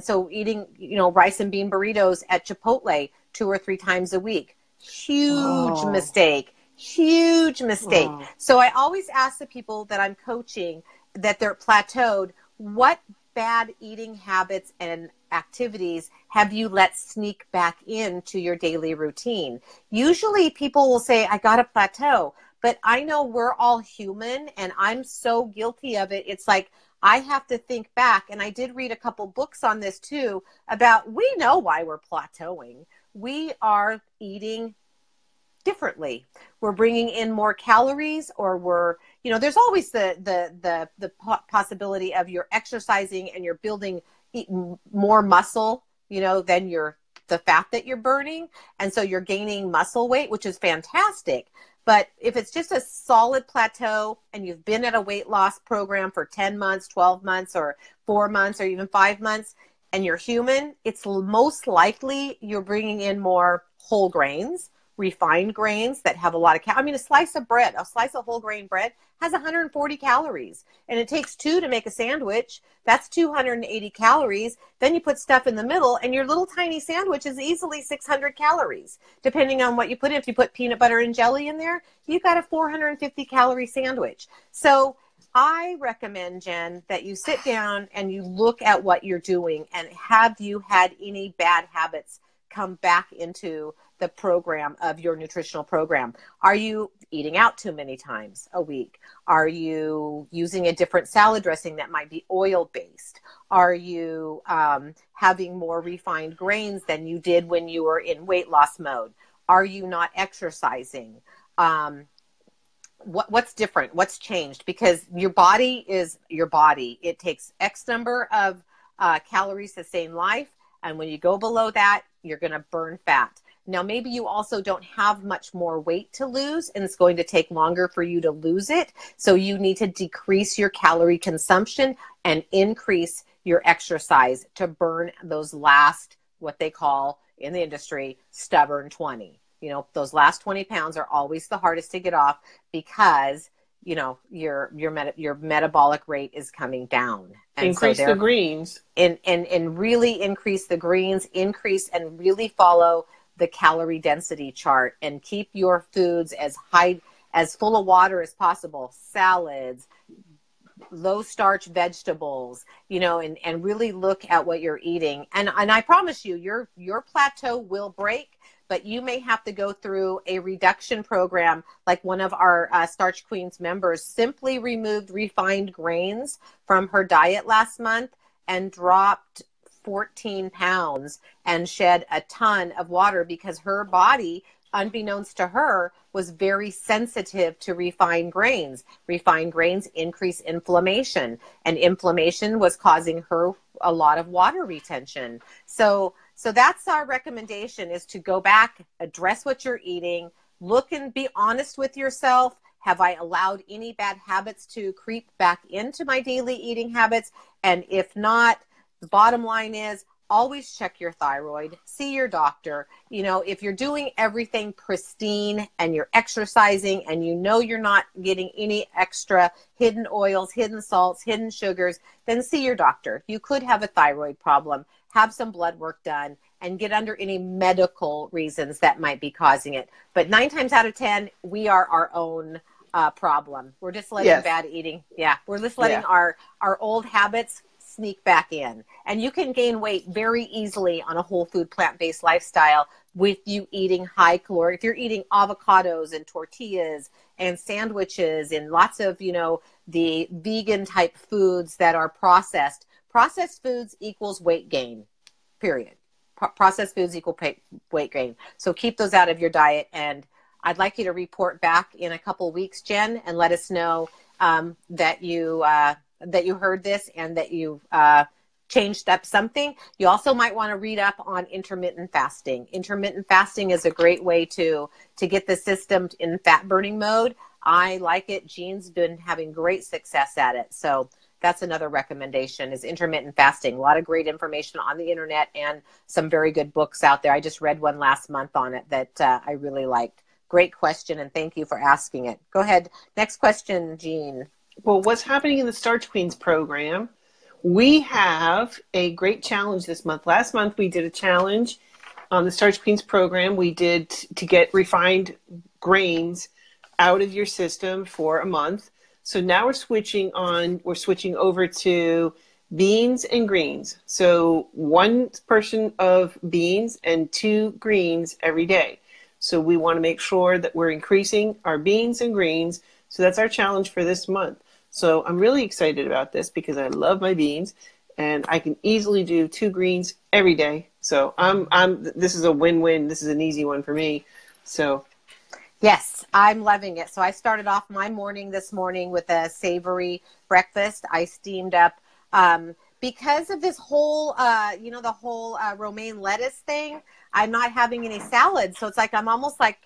so eating, rice and bean burritos at Chipotle 2 or 3 times a week. Huge mistake. Huge mistake. So I always ask the people that I'm coaching that they're plateaued, what bad eating habits and activities have you let sneak back into your daily routine? Usually people will say, I got to plateau, but I know we're all human and I'm so guilty of it. It's like, I have to think back. And I did read a couple books on this too, about we know why we're plateauing. We are eating differently. We're bringing in more calories, or we're, there's always the possibility of you're exercising and you're building more muscle, than the fat that you're burning. And so you're gaining muscle weight, which is fantastic. But if it's just a solid plateau and you've been at a weight loss program for 10 months, 12 months, or 4 months, or even 5 months, and you're human, it's most likely you're bringing in more whole grains, refined grains that have a lot of a slice of whole grain bread has 140 calories, and it takes 2 to make a sandwich. That's 280 calories. Then you put stuff in the middle, and your little tiny sandwich is easily 600 calories, depending on what you put in. If you put peanut butter and jelly in there, you got a 450 calorie sandwich. So I recommend, Jen, that you sit down and you look at what you're doing, and have you had any bad habits come back into the program of your nutritional program? Are you eating out too many times a week? Are you using a different salad dressing that might be oil-based? Are you having more refined grains than you did when you were in weight loss mode? Are you not exercising? What's different? What's changed? Because your body is your body. It takes X number of calories to sustain life. And when you go below that, you're going to burn fat. Now, maybe you also don't have much more weight to lose, and it's going to take longer for you to lose it. So you need to decrease your calorie consumption and increase your exercise to burn those last, what they call in the industry, stubborn 20. Those last 20 pounds are always the hardest to get off, because your metabolic rate is coming down. And increase the greens. And really increase the greens, increase and really follow the calorie density chart, and keep your foods as full of water as possible. Salads, low starch vegetables, and really look at what you're eating. And I promise you, your plateau will break. But you may have to go through a reduction program, like one of our Starch Queens members simply removed refined grains from her diet last month and dropped 14 pounds and shed a ton of water, because her body, unbeknownst to her, was very sensitive to refined grains. Refined grains increase inflammation, and inflammation was causing her a lot of water retention. So that's our recommendation, is to go back, address what you're eating, look and be honest with yourself. Have I allowed any bad habits to creep back into my daily eating habits? And if not, the bottom line is always check your thyroid, see your doctor. If you're doing everything pristine and you're exercising and you're not getting any extra hidden oils, hidden salts, hidden sugars, then see your doctor. You could have a thyroid problem. Have some blood work done, and get under any medical reasons that might be causing it. But 9 times out of 10, we are our own problem. We're just letting bad eating. Yeah. We're just letting our old habits sneak back in. And you can gain weight very easily on a whole food, plant-based lifestyle with you eating high caloric. If you're eating avocados and tortillas and sandwiches and lots of, the vegan type foods that are processed foods equals weight gain, period. Processed foods equal weight gain. So keep those out of your diet. And I'd like you to report back in a couple of weeks, Jen, and let us know that you heard this and that you changed up something. You also might want to read up on intermittent fasting. Intermittent fasting is a great way to get the system in fat burning mode. I like it. Jeanne's been having great success at it. So that's another recommendation, is intermittent fasting. A lot of great information on the internet and some very good books out there. I just read one last month on it that I really liked. Great question, and thank you for asking it. Go ahead. Next question, Jeanne. Well, what's happening in the Starch Queens program? We have a great challenge this month. Last month, we did a challenge on the Starch Queens program. We did to get refined grains out of your system for a month. So now we're switching over to beans and greens. So 1 portion of beans and 2 greens every day. So we want to make sure that we're increasing our beans and greens. So that's our challenge for this month. So I'm really excited about this because I love my beans and I can easily do 2 greens every day. So this is a win-win. This is an easy one for me. So yes, I'm loving it. So I started off my morning this morning with a savory breakfast. I steamed up because of this whole, the whole romaine lettuce thing. I'm not having any salads. So it's like I'm almost like,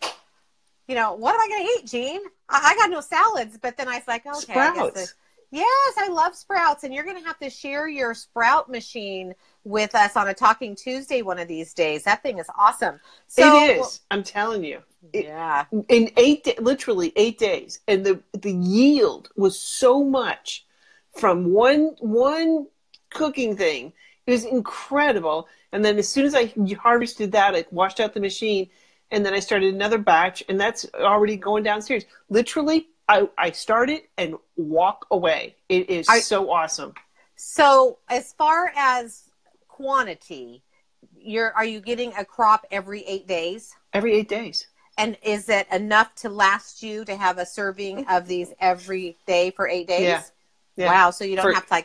what am I going to eat, Jeanne? I got no salads. But then I was like, okay. Sprouts. Yes, I love sprouts. And you're going to have to share your sprout machine with us on a Talking Tuesday one of these days. That thing is awesome. So, it is. I'm telling you. Yeah. In literally 8 days. And the yield was so much from one cooking thing. It was incredible. And then as soon as I harvested that, I washed out the machine. And then I started another batch. And that's already going downstairs. Literally, I start it and walk away. It is so awesome. So as far as quantity, are you getting a crop every 8 days? Every 8 days. And is it enough to last you to have a serving of these every day for 8 days? Yeah. Wow. So you don't have to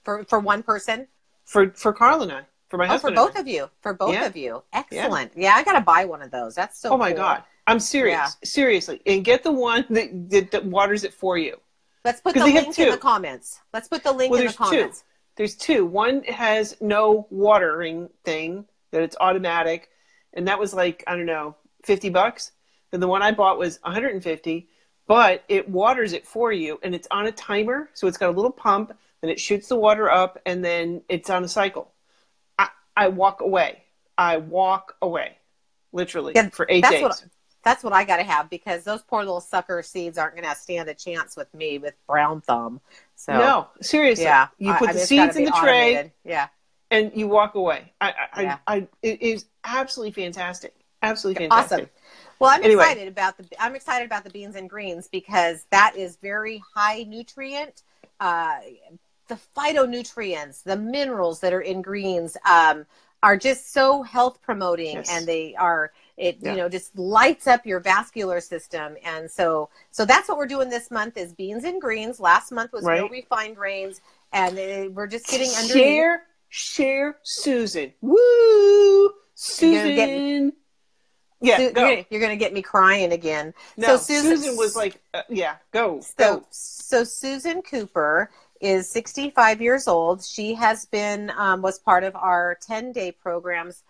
for one person? For Carl and I. For my husband. For both of you. For both of you. Excellent. Yeah, I got to buy one of those. That's so cool. Oh my God. I'm serious. Yeah. Seriously. And get the one that waters it for you. Let's put the link in the comments. Let's put the link in the comments. There's 2. One has no watering thing, that it's automatic. And that was like, I don't know, $50. And the one I bought was $150, but it waters it for you. And it's on a timer. So it's got a little pump and it shoots the water up and then it's on a cycle. I walk away. Literally, for 8 days. That's what I got to have, because those poor little sucker seeds aren't going to stand a chance with me with brown thumb. So no, seriously. Yeah. You put the seeds in the tray. Yeah. And you walk away. It is absolutely fantastic. Absolutely fantastic. Awesome. Well, I'm excited about the beans and greens, because that is very high nutrient. The phytonutrients, the minerals that are in greens are just so health promoting, and they are, just lights up your vascular system. And so that's what we're doing this month is beans and greens. Last month was no refined grains, and we're just getting under. Share Susan. Woo! Susan. You're going to get me crying again. No, so Susan was like, go. So Susan Cooper is 65 years old. She has been, was part of our 10-day programs,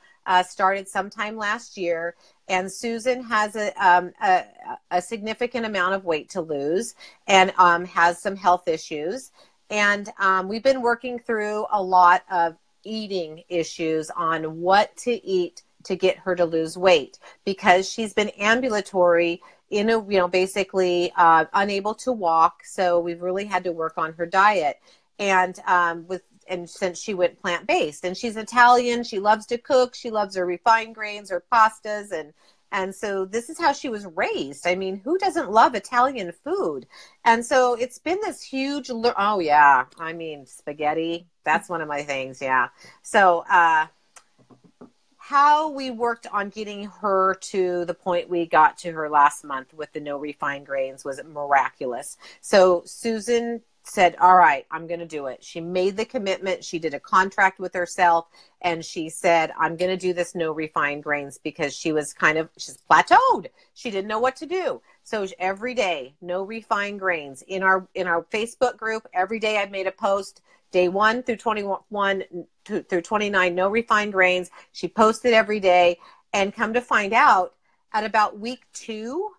started sometime last year. And Susan has a significant amount of weight to lose and has some health issues. And we've been working through a lot of eating issues on what to eat to get her to lose weight, because she's been ambulatory basically unable to walk. So we've really had to work on her diet. And since she went plant-based, and she's Italian, she loves to cook. She loves her refined grains, her pastas. And so this is how she was raised. I mean, who doesn't love Italian food? And so it's been this huge, spaghetti, that's one of my things. Yeah. So, how we worked on getting her to the point we got to her last month with the no refined grains was miraculous. So Susan said, all right, I'm going to do it. She made the commitment. She did a contract with herself, and she said, I'm going to do this no refined grains, because she's plateaued. She didn't know what to do. So every day, no refined grains in our Facebook group. Every day I made a post day 1 through 21 through 29, no refined grains. She posted every day, and come to find out, at about week 2,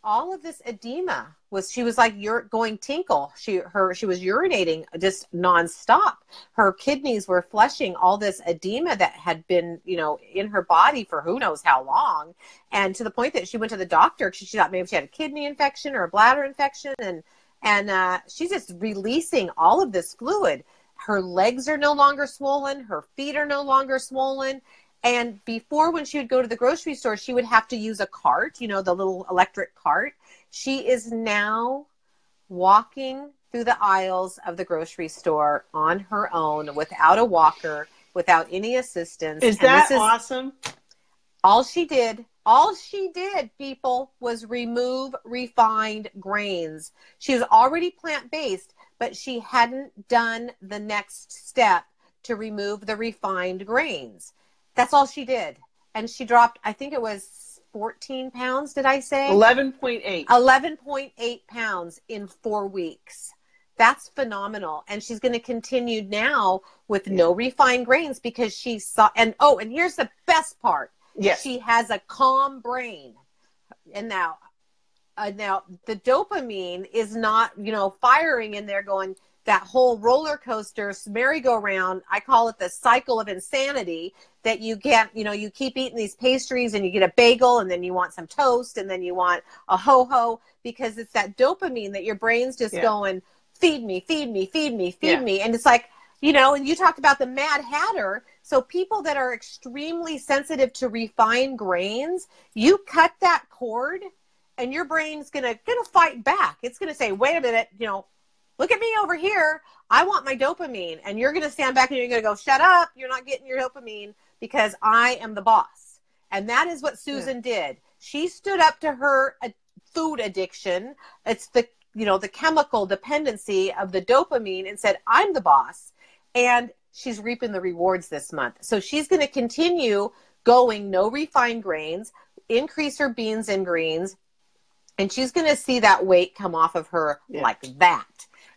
all of this edema she was like, you're going tinkle. She was urinating just nonstop. Her kidneys were flushing all this edema that had been, in her body for who knows how long. And to the point that she went to the doctor because she thought maybe she had a kidney infection or a bladder infection. And she's just releasing all of this fluid. Her legs are no longer swollen. Her feet are no longer swollen. And before, when she would go to the grocery store, she would have to use a cart, the little electric cart. She is now walking through the aisles of the grocery store on her own, without a walker, without any assistance. Is that awesome? All she did, people, was remove refined grains. She was already plant-based, but she hadn't done the next step to remove the refined grains. That's all she did. And she dropped, I think it was 14 pounds, did I say? 11.8. 11.8 pounds in 4 weeks. That's phenomenal. And she's going to continue now with no refined grains because she saw, and here's the best part. Yes. She has a calm brain. And now the dopamine is not, firing in there going, that whole roller coaster merry-go-round. I call it the cycle of insanity, that you get, you keep eating these pastries and you get a bagel and then you want some toast and then you want a ho-ho, because it's that dopamine that your brain's just going, feed me, feed me, feed me, feed me. And it's like, and you talked about the Mad Hatter. So people that are extremely sensitive to refined grains, you cut that cord and your brain's gonna fight back. It's gonna say, wait a minute, look at me over here. I want my dopamine. And you're going to stand back and you're going to go, shut up. You're not getting your dopamine because I am the boss. And that is what Susan did. She stood up to her food addiction. It's the chemical dependency of the dopamine, and said, I'm the boss. And she's reaping the rewards this month. So she's going to continue going no refined grains, increase her beans and greens, and she's going to see that weight come off of her like that.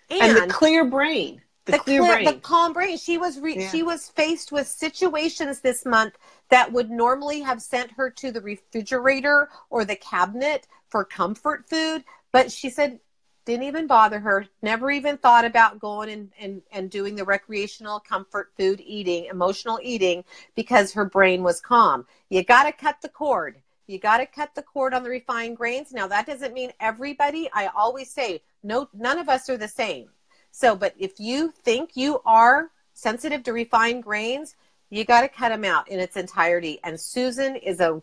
And the clear brain. The calm brain. She was faced with situations this month that would normally have sent her to the refrigerator or the cabinet for comfort food. But she said, didn't even bother her, never even thought about going and doing the recreational comfort food eating, emotional eating, because her brain was calm. You got to cut the cord. You got to cut the cord on the refined grains. Now, that doesn't mean everybody. I always say, no, none of us are the same. So, but if you think you are sensitive to refined grains, you got to cut them out in its entirety. And Susan is a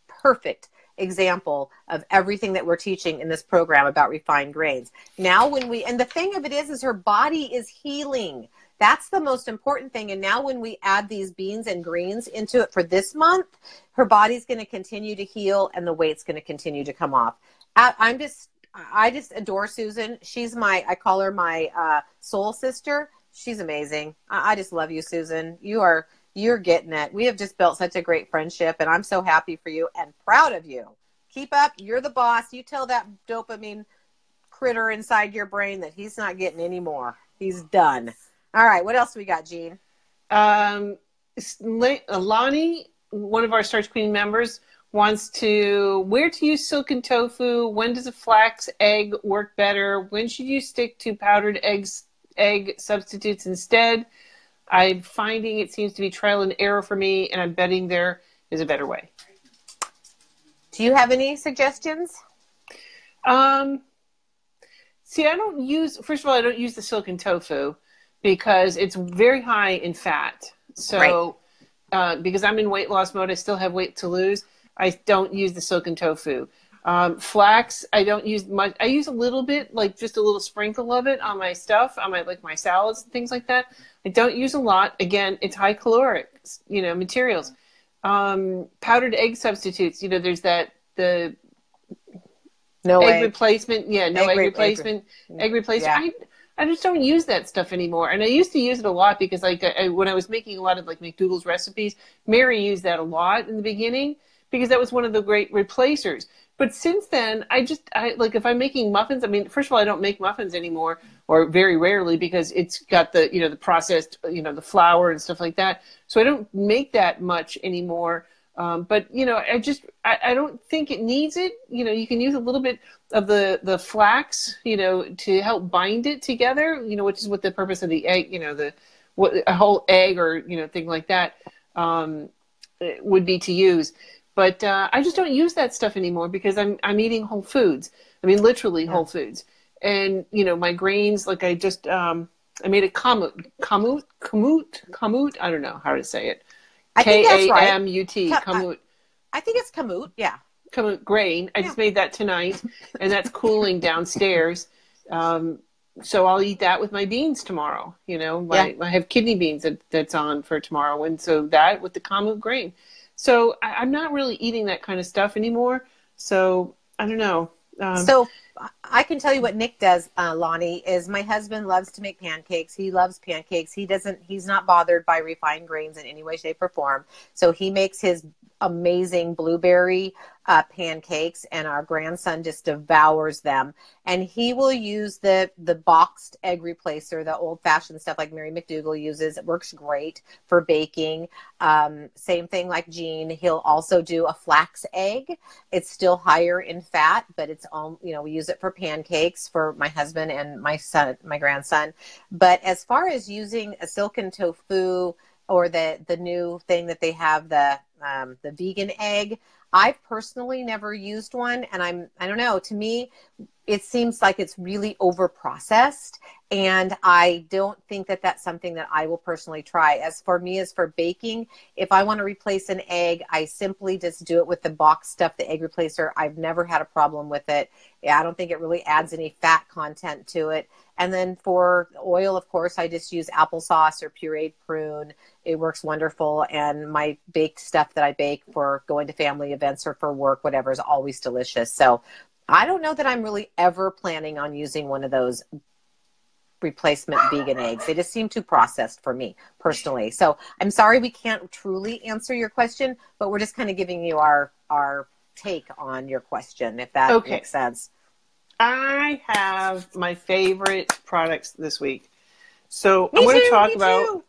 perfect example of everything that we're teaching in this program about refined grains. Now, and the thing of it is her body is healing. That's the most important thing. And now when we add these beans and greens into it for this month, her body's going to continue to heal and the weight's going to continue to come off. I just adore Susan. I call her my soul sister. She's amazing. I just love you, Susan. You're getting it. We have just built such a great friendship, and I'm so happy for you and proud of you. Keep up. You're the boss. You tell that dopamine critter inside your brain that he's not getting any more. He's done. All right. What else we got, Jeanne? Lonnie, one of our Starch Queen members, wants to where to use silken tofu. When does a flax egg work better? When should you stick to powdered egg substitutes instead? I'm finding it seems to be trial and error for me, and I'm betting there is a better way. Do you have any suggestions? See, first of all, I don't use the silken tofu because it's very high in fat. So because I'm in weight loss mode, I still have weight to lose. I don't use the silken tofu. Flax, I don't use much. I use a little bit, like just a little sprinkle of it on my stuff, on my salads and things like that. I don't use a lot. Again, it's high caloric, materials. Powdered egg substitutes, there's the egg replacement. Yeah, egg replacement. Egg replacement. Yeah. I just don't use that stuff anymore. And I used to use it a lot because when I was making a lot of McDougall's recipes, Mary used that a lot in the beginning because that was one of the great replacers. But since then, if I'm making muffins, first of all, I don't make muffins anymore. or very rarely because it's got the, the processed, the flour and stuff like that. So I don't make that much anymore. But, I don't think it needs it. You can use a little bit of the flax, to help bind it together, which is what the purpose of the egg, a whole egg or, thing like that would be to use. But I just don't use that stuff anymore because I'm eating whole foods. I mean, literally whole foods. And, my grains, like I just, I made a kamut. I don't know how to say it. I think that's right. Kamut. Kamut. I think it's kamut. Yeah. Kamut grain. I just made that tonight, and that's cooling downstairs. So I'll eat that with my beans tomorrow. I have kidney beans that's on for tomorrow, and so that with the kamut grain. So I'm not really eating that kind of stuff anymore. So I don't know. So I can tell you what Nick does, Lonnie, is my husband loves to make pancakes. He loves pancakes. He's not bothered by refined grains in any way, shape, or form. So he makes his amazing blueberry pancakes, and our grandson just devours them. And he will use the boxed egg replacer, the old-fashioned stuff like Mary McDougall uses. It works great for baking. Same thing like Jeanne. He'll also do a flax egg. It's still higher in fat, but it's we use it for pancakes for my husband and my son, my grandson. But as far as using a silken tofu or the new thing that they have, the vegan egg, I've personally never used one, and I don't know, to me it seems like it's really over processed, and I don't think that that's something that I will personally try. As for me, as for baking, if I want to replace an egg, I simply just do it with the box stuff, the egg replacer. I've never had a problem with it. I don't think it really adds any fat content to it. And then for oil, of course, I just use applesauce or pureed prune. It works wonderful. And my baked stuff that I bake for going to family events or for work, whatever, is always delicious. So I don't know that I'm really ever planning on using one of those replacement vegan eggs. They just seem too processed for me personally. So I'm sorry we can't truly answer your question, but we're just kind of giving you our take on your question, if that makes sense. I have my favorite products this week. So I'm going to talk about,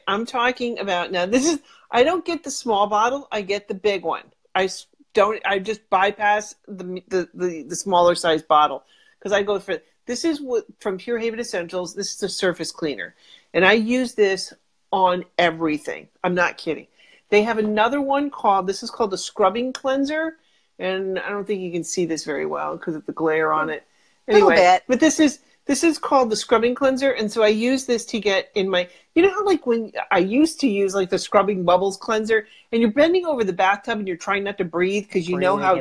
I'm talking about, now this is, I don't get the small bottle, I get the big one. I just bypass the smaller size bottle because I go for, this is what from Pure Haven Essentials, this is a surface cleaner. And I use this on everything. I'm not kidding. They have another one this is called the Scrubbing Cleanser. And I don't think you can see this very well because of the glare on it. Anyway, but this is called the Scrubbing Cleanser. And so I use this to get in my, how like when I used to use like the Scrubbing Bubbles Cleanser and you're bending over the bathtub and you're trying not to breathe because you know how,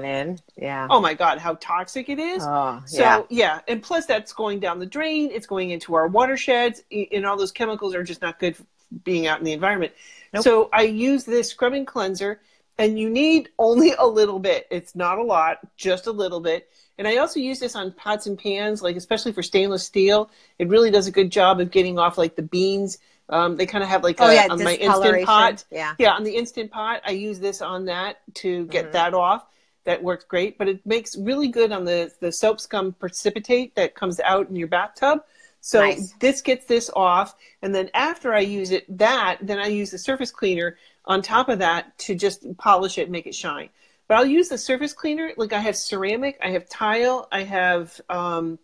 oh my God, how toxic it is. Oh, so yeah. And plus that's going down the drain. It's going into our watersheds and all those chemicals are just not good for being out in the environment. Nope. So I use this Scrubbing Cleanser. And you need only a little bit. It's not a lot, just a little bit. And I also use this on pots and pans, like especially for stainless steel. It really does a good job of getting off like the beans. They kind of have like on my Instant Pot. Yeah, on the Instant Pot, I use this on that to get that off. That works great. But it makes really good on the soap scum precipitate that comes out in your bathtub. So this gets this off. And then after I use it, then I use the surface cleaner on top of that to just polish it and make it shine. But I'll use the surface cleaner. Like I have ceramic, I have tile, I have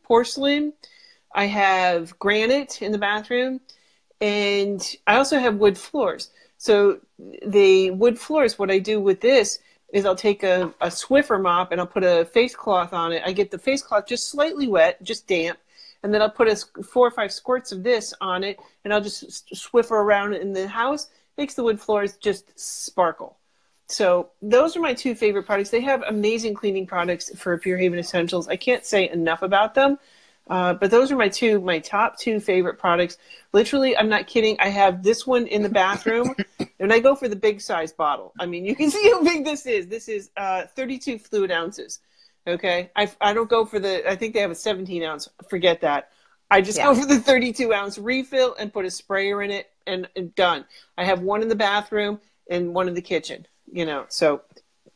porcelain, I have granite in the bathroom, and I also have wood floors. So the wood floors, what I do with this is I'll take a Swiffer mop and I'll put a face cloth on it. I get the face cloth just slightly wet, just damp, and then I'll put 4 or 5 squirts of this on it, and I'll just Swiffer around in the house. Makes the wood floors just sparkle. So those are my 2 favorite products. They have amazing cleaning products for Pure Haven Essentials. I can't say enough about them, but those are my top 2 favorite products. Literally, I'm not kidding. I have this one in the bathroom, and I go for the big size bottle. I mean, you can see how big this is. This is 32 fluid ounces. Okay, I don't go for I think they have a 17 ounce. Forget that. I just go for the 32 ounce refill and put a sprayer in it and done. I have one in the bathroom and one in the kitchen, so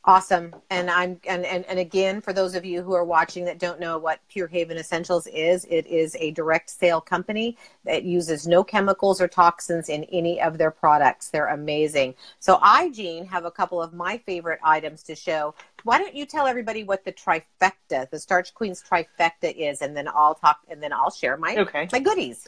Awesome. And and again, for those of you who are watching that don't know what Pure Haven Essentials is, it is a direct sale company that uses no chemicals or toxins in any of their products. They're amazing. So I, Jeanne, have a couple of my favorite items to show. Why don't you tell everybody what the trifecta, the Starch Queen's trifecta is, and then I'll share my goodies.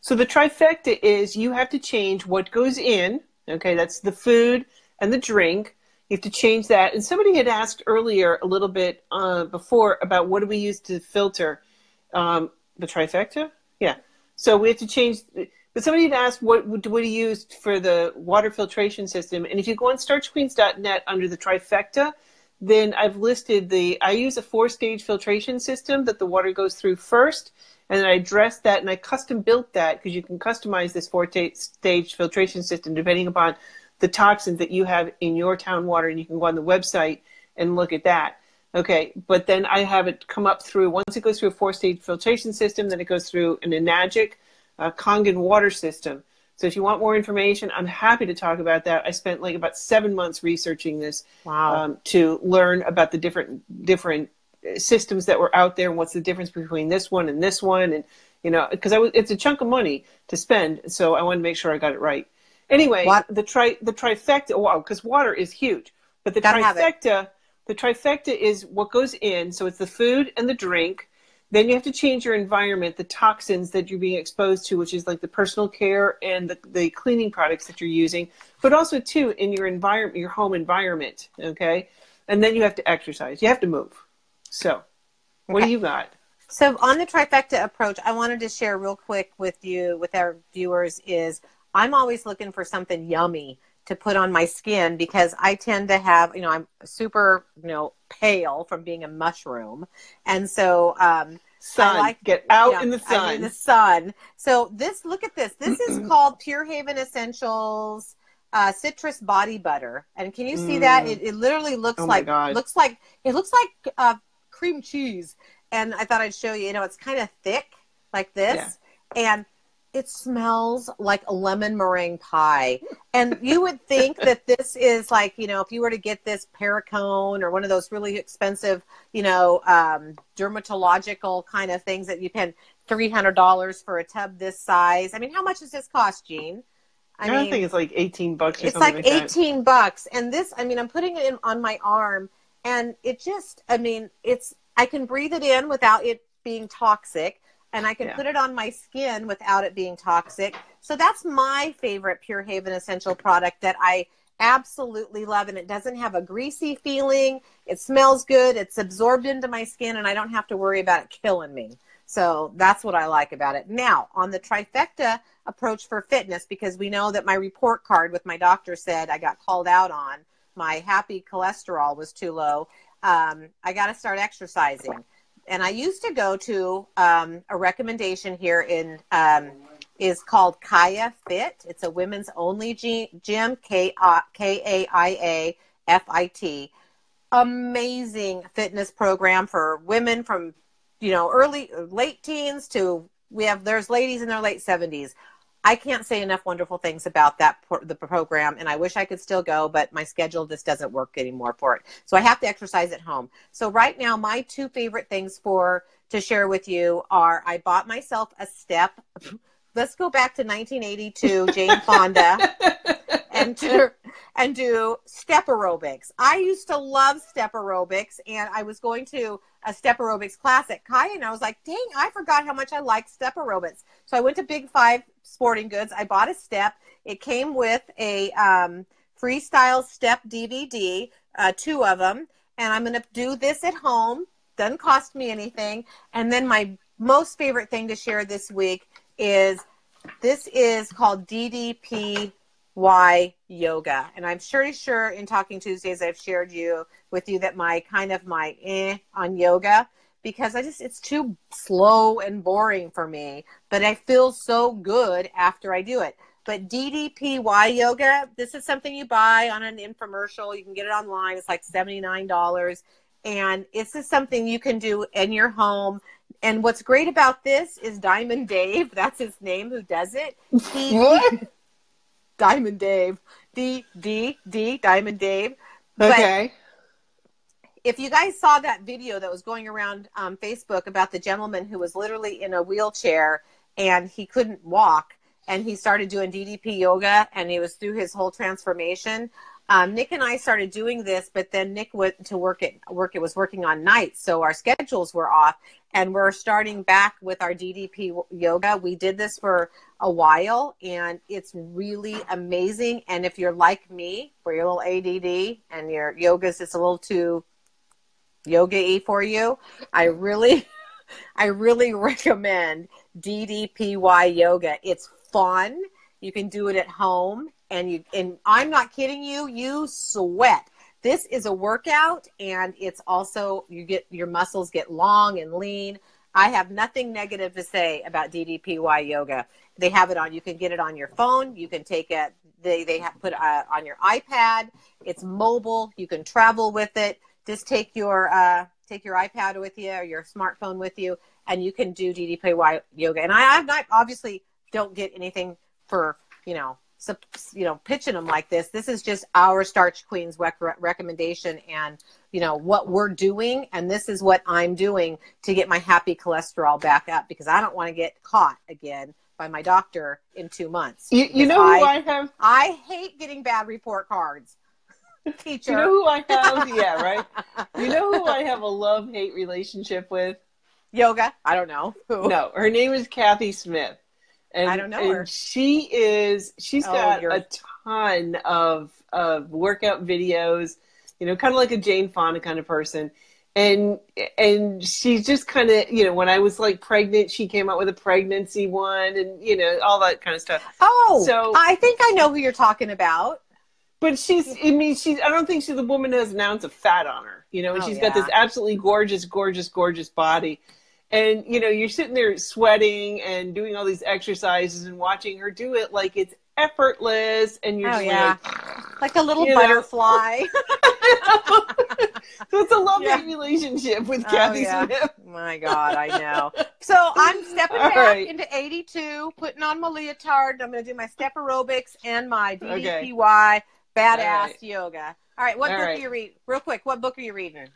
So the trifecta is you have to change what goes in. Okay, that's the food and the drink. You have to change that. And somebody had asked earlier a little bit before about what do we use to filter the trifecta? Yeah. So we have to change. But somebody had asked what do we use for the water filtration system. And if you go on starchqueens.net under the trifecta, then I've listed I use a 4-stage filtration system that the water goes through first. And then I addressed that and I custom built that because you can customize this 4-stage filtration system depending upon the toxins that you have in your town water, and you can go on the website and look at that. Okay, but then I have it come up through, once it goes through a 4-stage filtration system, then it goes through an enagic Kangen water system. So if you want more information, I'm happy to talk about that. I spent like about 7 months researching this. Wow. To learn about the different systems that were out there and what's the difference between this one, and because it's a chunk of money to spend, so I wanted to make sure I got it right. Anyway, the trifecta, wow, because water is huge. But the trifecta is what goes in. So it's the food and the drink. Then you have to change your environment, the toxins that you're being exposed to, which is like the personal care and the cleaning products that you're using, but also too in your environment, your home environment. Okay, and then you have to exercise. You have to move. So, what do you got? So on the trifecta approach, I wanted to share real quick with our viewers is. I'm always looking for something yummy to put on my skin because I tend to have, I'm super, pale from being a mushroom. And so, get out in the sun. I'm in the sun. So look at this. This is called Pure Haven Essentials Citrus Body Butter. And can you see that? It literally looks like cream cheese. And I thought I'd show you, it's kind of thick like this. Yeah. And it smells like a lemon meringue pie. And you would think that this is like, if you were to get this Perricone or one of those really expensive, dermatological kind of things that you pay $300 for a tub this size. I mean, how much does this cost, Jeanne? I think it's like $18 or something. It's like $18. And this, I'm putting it on my arm and it just, I can breathe it in without it being toxic. And I can put it on my skin without it being toxic. So that's my favorite Pure Haven Essential product that I absolutely love. And it doesn't have a greasy feeling. It smells good. It's absorbed into my skin, and I don't have to worry about it killing me. So that's what I like about it. Now, on the trifecta approach for fitness, because we know that my report card with my doctor said I got called out on, my happy cholesterol was too low. I got to start exercising. And I used to go to a recommendation here is called Kaya Fit. It's a women's only gym, KAIA-FIT. Amazing fitness program for women from, late teens to there's ladies in their late 70s. I can't say enough wonderful things about the program, and I wish I could still go, but my schedule just doesn't work anymore for it. So I have to exercise at home. So right now, my two favorite things to share with you are I bought myself a step. Let's go back to 1982, Jane Fonda, and do step aerobics. I used to love step aerobics, and I was going to a step aerobics class at Kaya, and I was like, dang, I forgot how much I like step aerobics. So I went to Big Five Sporting Goods. I bought a step. It came with a freestyle step DVD, 2 of them, and I'm going to do this at home. Doesn't cost me anything. And then my most favorite thing to share this week is this is called DDPY yoga. And I'm sure in Talking Tuesdays I've shared with you that my on yoga, because it's too slow and boring for me, but I feel so good after I do it. But DDPY yoga, this is something you buy on an infomercial. You can get it online. It's like $79. And this is something you can do in your home. And what's great about this is Diamond Dave, that's his name, who does it. Diamond Dave. D, Diamond Dave. Okay. if you guys saw that video that was going around Facebook about the gentleman who was literally in a wheelchair and he couldn't walk, and he started doing DDP yoga, and he was through his whole transformation. Nick and I started doing this, but then Nick went to work. It was working on nights, so our schedules were off, and we're starting back with our DDP yoga. We did this for a while, and it's really amazing. And if you're like me, for your little ADD and your yoga's just a little too yoga-y for you, I really recommend DDPY yoga. It's fun. You can do it at home. And I'm not kidding you, you sweat. This is a workout, and it's also, your muscles get long and lean. I have nothing negative to say about DDPY yoga. They have it on, you can get it on your phone. You can take it, they have put on your iPad. It's mobile. You can travel with it. Just take your iPad with you or your smartphone with you, and you can do DDPY yoga. And I obviously don't get anything for, pitching them like this. This is just our Starch Queen's recommendation, and what we're doing, and this is what I'm doing to get my happy cholesterol back up, because I don't want to get caught again by my doctor in 2 months. You know who I have? I hate getting bad report cards. Teacher. You know who I have? Yeah, right. You know who I have a love-hate relationship with? Yoga? I don't know. Who? No, her name is Kathy Smith. And, I don't know her. She's got a ton of workout videos, kind of like a Jane Fonda kind of person. And she's just kind of, when I was like pregnant, she came out with a pregnancy one and, all that kind of stuff. Oh, so I think I know who you're talking about. But I don't think she's a woman who has an ounce of fat on her, and she's got this absolutely gorgeous, gorgeous, gorgeous body. And, you're sitting there sweating and doing all these exercises and watching her do it like it's effortless. And you're like a little butterfly. So it's a lovely relationship with Kathy Smith. My God, I know. So I'm stepping back into 82, putting on my leotard. I'm going to do my step aerobics and my DDPY badass yoga. All right, what book are you reading? Real quick, what book are you reading?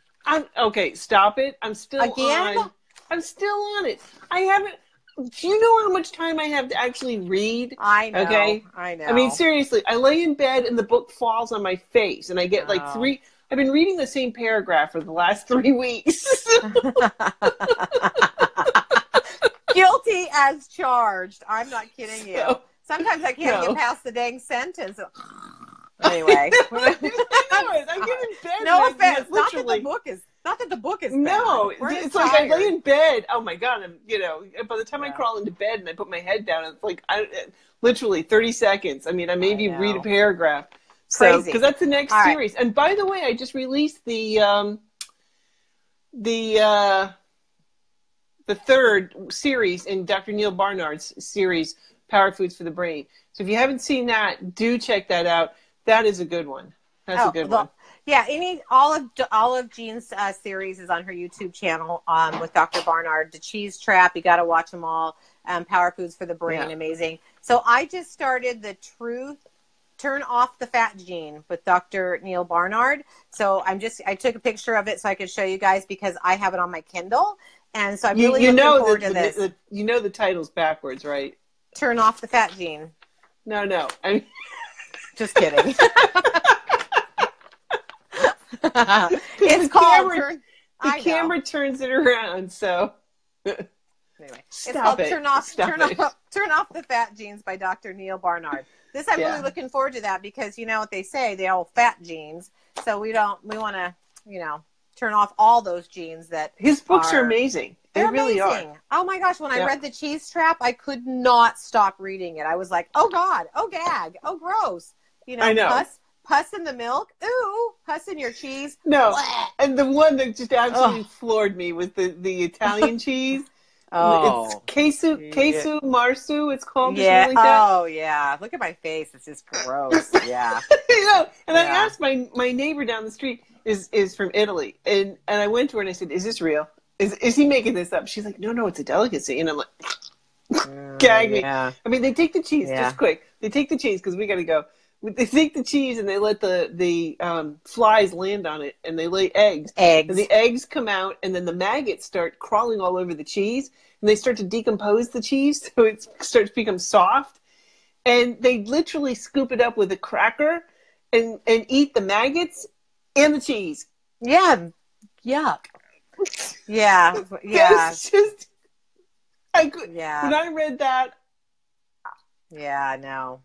Stop it. I'm still on. I'm still on it. I haven't. Do you know how much time I have to actually read? I know. Okay. I know. I mean, seriously, I lay in bed and the book falls on my face, and I get like three. I've been reading the same paragraph for the last 3 weeks. Guilty as charged. I'm not kidding you. Sometimes I can't get past the dang sentence. Anyway. I get in bed. No offense. Not that the book is bad. No, it's like I lay in bed. Oh my God! By the time I crawl into bed and I put my head down, it's like literally 30 seconds. I mean, I maybe read a paragraph. So because that's the next series. And by the way, I just released the third series in Dr. Neil Barnard's series, Power Foods for the Brain. So if you haven't seen that, do check that out. That is a good one. That's a good one. Yeah, all of Jeanne's series is on her YouTube channel with Dr. Barnard. The Cheese Trap, you got to watch them all. Power Foods for the Brain, amazing. So I just started the Truth, Turn Off the Fat Gene with Dr. Neil Barnard. So I took a picture of it so I could show you guys because I have it on my Kindle, and so I'm really looking forward to this. You know the title's backwards, right? Turn Off the Fat Gene. No. I mean, just kidding. It's called the camera turns it around, so anyway, it's called Turn Off the Fat Genes by Dr. Neil Barnard. This I'm really looking forward to that because you know what they say, they all fat genes. So we want to, turn off all those genes that his books are amazing. They really are. Oh my gosh, when I read The Cheese Trap, I could not stop reading it. I was like, "Oh God, oh gag, oh gross." I know. Pus in the milk. Ooh, pus in your cheese. No. And the one that just absolutely floored me was the Italian cheese. Oh. It's queso marsu, it's called. Yeah. Like that. Oh, yeah. Look at my face. It's just gross. Yeah. And I asked my neighbor down the street is from Italy. And I went to her and I said, "Is this real? Is he making this up?" She's like, No, it's a delicacy. And I'm like, gag me. Yeah. I mean, they take the cheese just quick. They take the cheese because we got to go. They take the cheese and they let the flies land on it, and they lay eggs. Eggs. And the eggs come out, and then the maggots start crawling all over the cheese, and they start to decompose the cheese, so it starts to become soft. And they literally scoop it up with a cracker and eat the maggots and the cheese. Yeah. Yuck. Yeah. Yeah. That's just, when I read that. Yeah, no.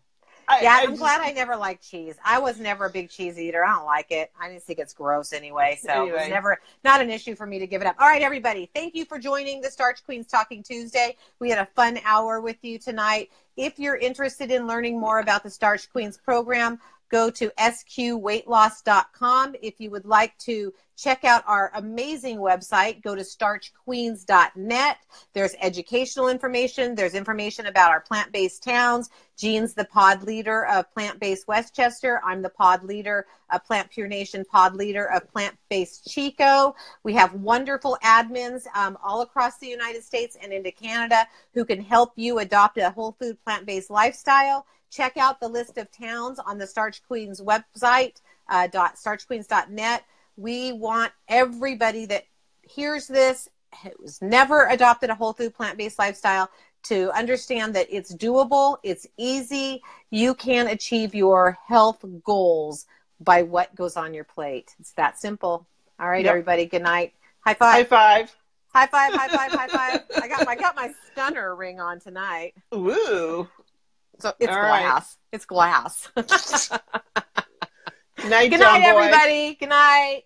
I'm glad I never liked cheese. I was never a big cheese eater. I don't like it. I just think it's gross anyway. So it was never, not an issue for me to give it up. All right, everybody. Thank you for joining the Starch Queens Talking Tuesday. We had a fun hour with you tonight. If you're interested in learning more about the Starch Queens program, go to sqweightloss.com. If you would like to check out our amazing website, go to starchqueens.net. There's educational information. There's information about our plant-based towns. Jeanne's the pod leader of Plant-Based Westchester. I'm the pod leader of Plant Pure Nation, pod leader of Plant-Based Chico. We have wonderful admins all across the United States and into Canada who can help you adopt a whole food plant-based lifestyle. Check out the list of towns on the Starch Queens website, starchqueens.net. We want everybody that hears this, who's never adopted a whole food plant-based lifestyle, to understand that it's doable, it's easy, you can achieve your health goals by what goes on your plate. It's that simple. All right, everybody, good night. High five. High five. High five, high five, high five. I got my stunner ring on tonight. Woo. So it's all glass. Right. It's glass. Good night, good night, everybody. Good night.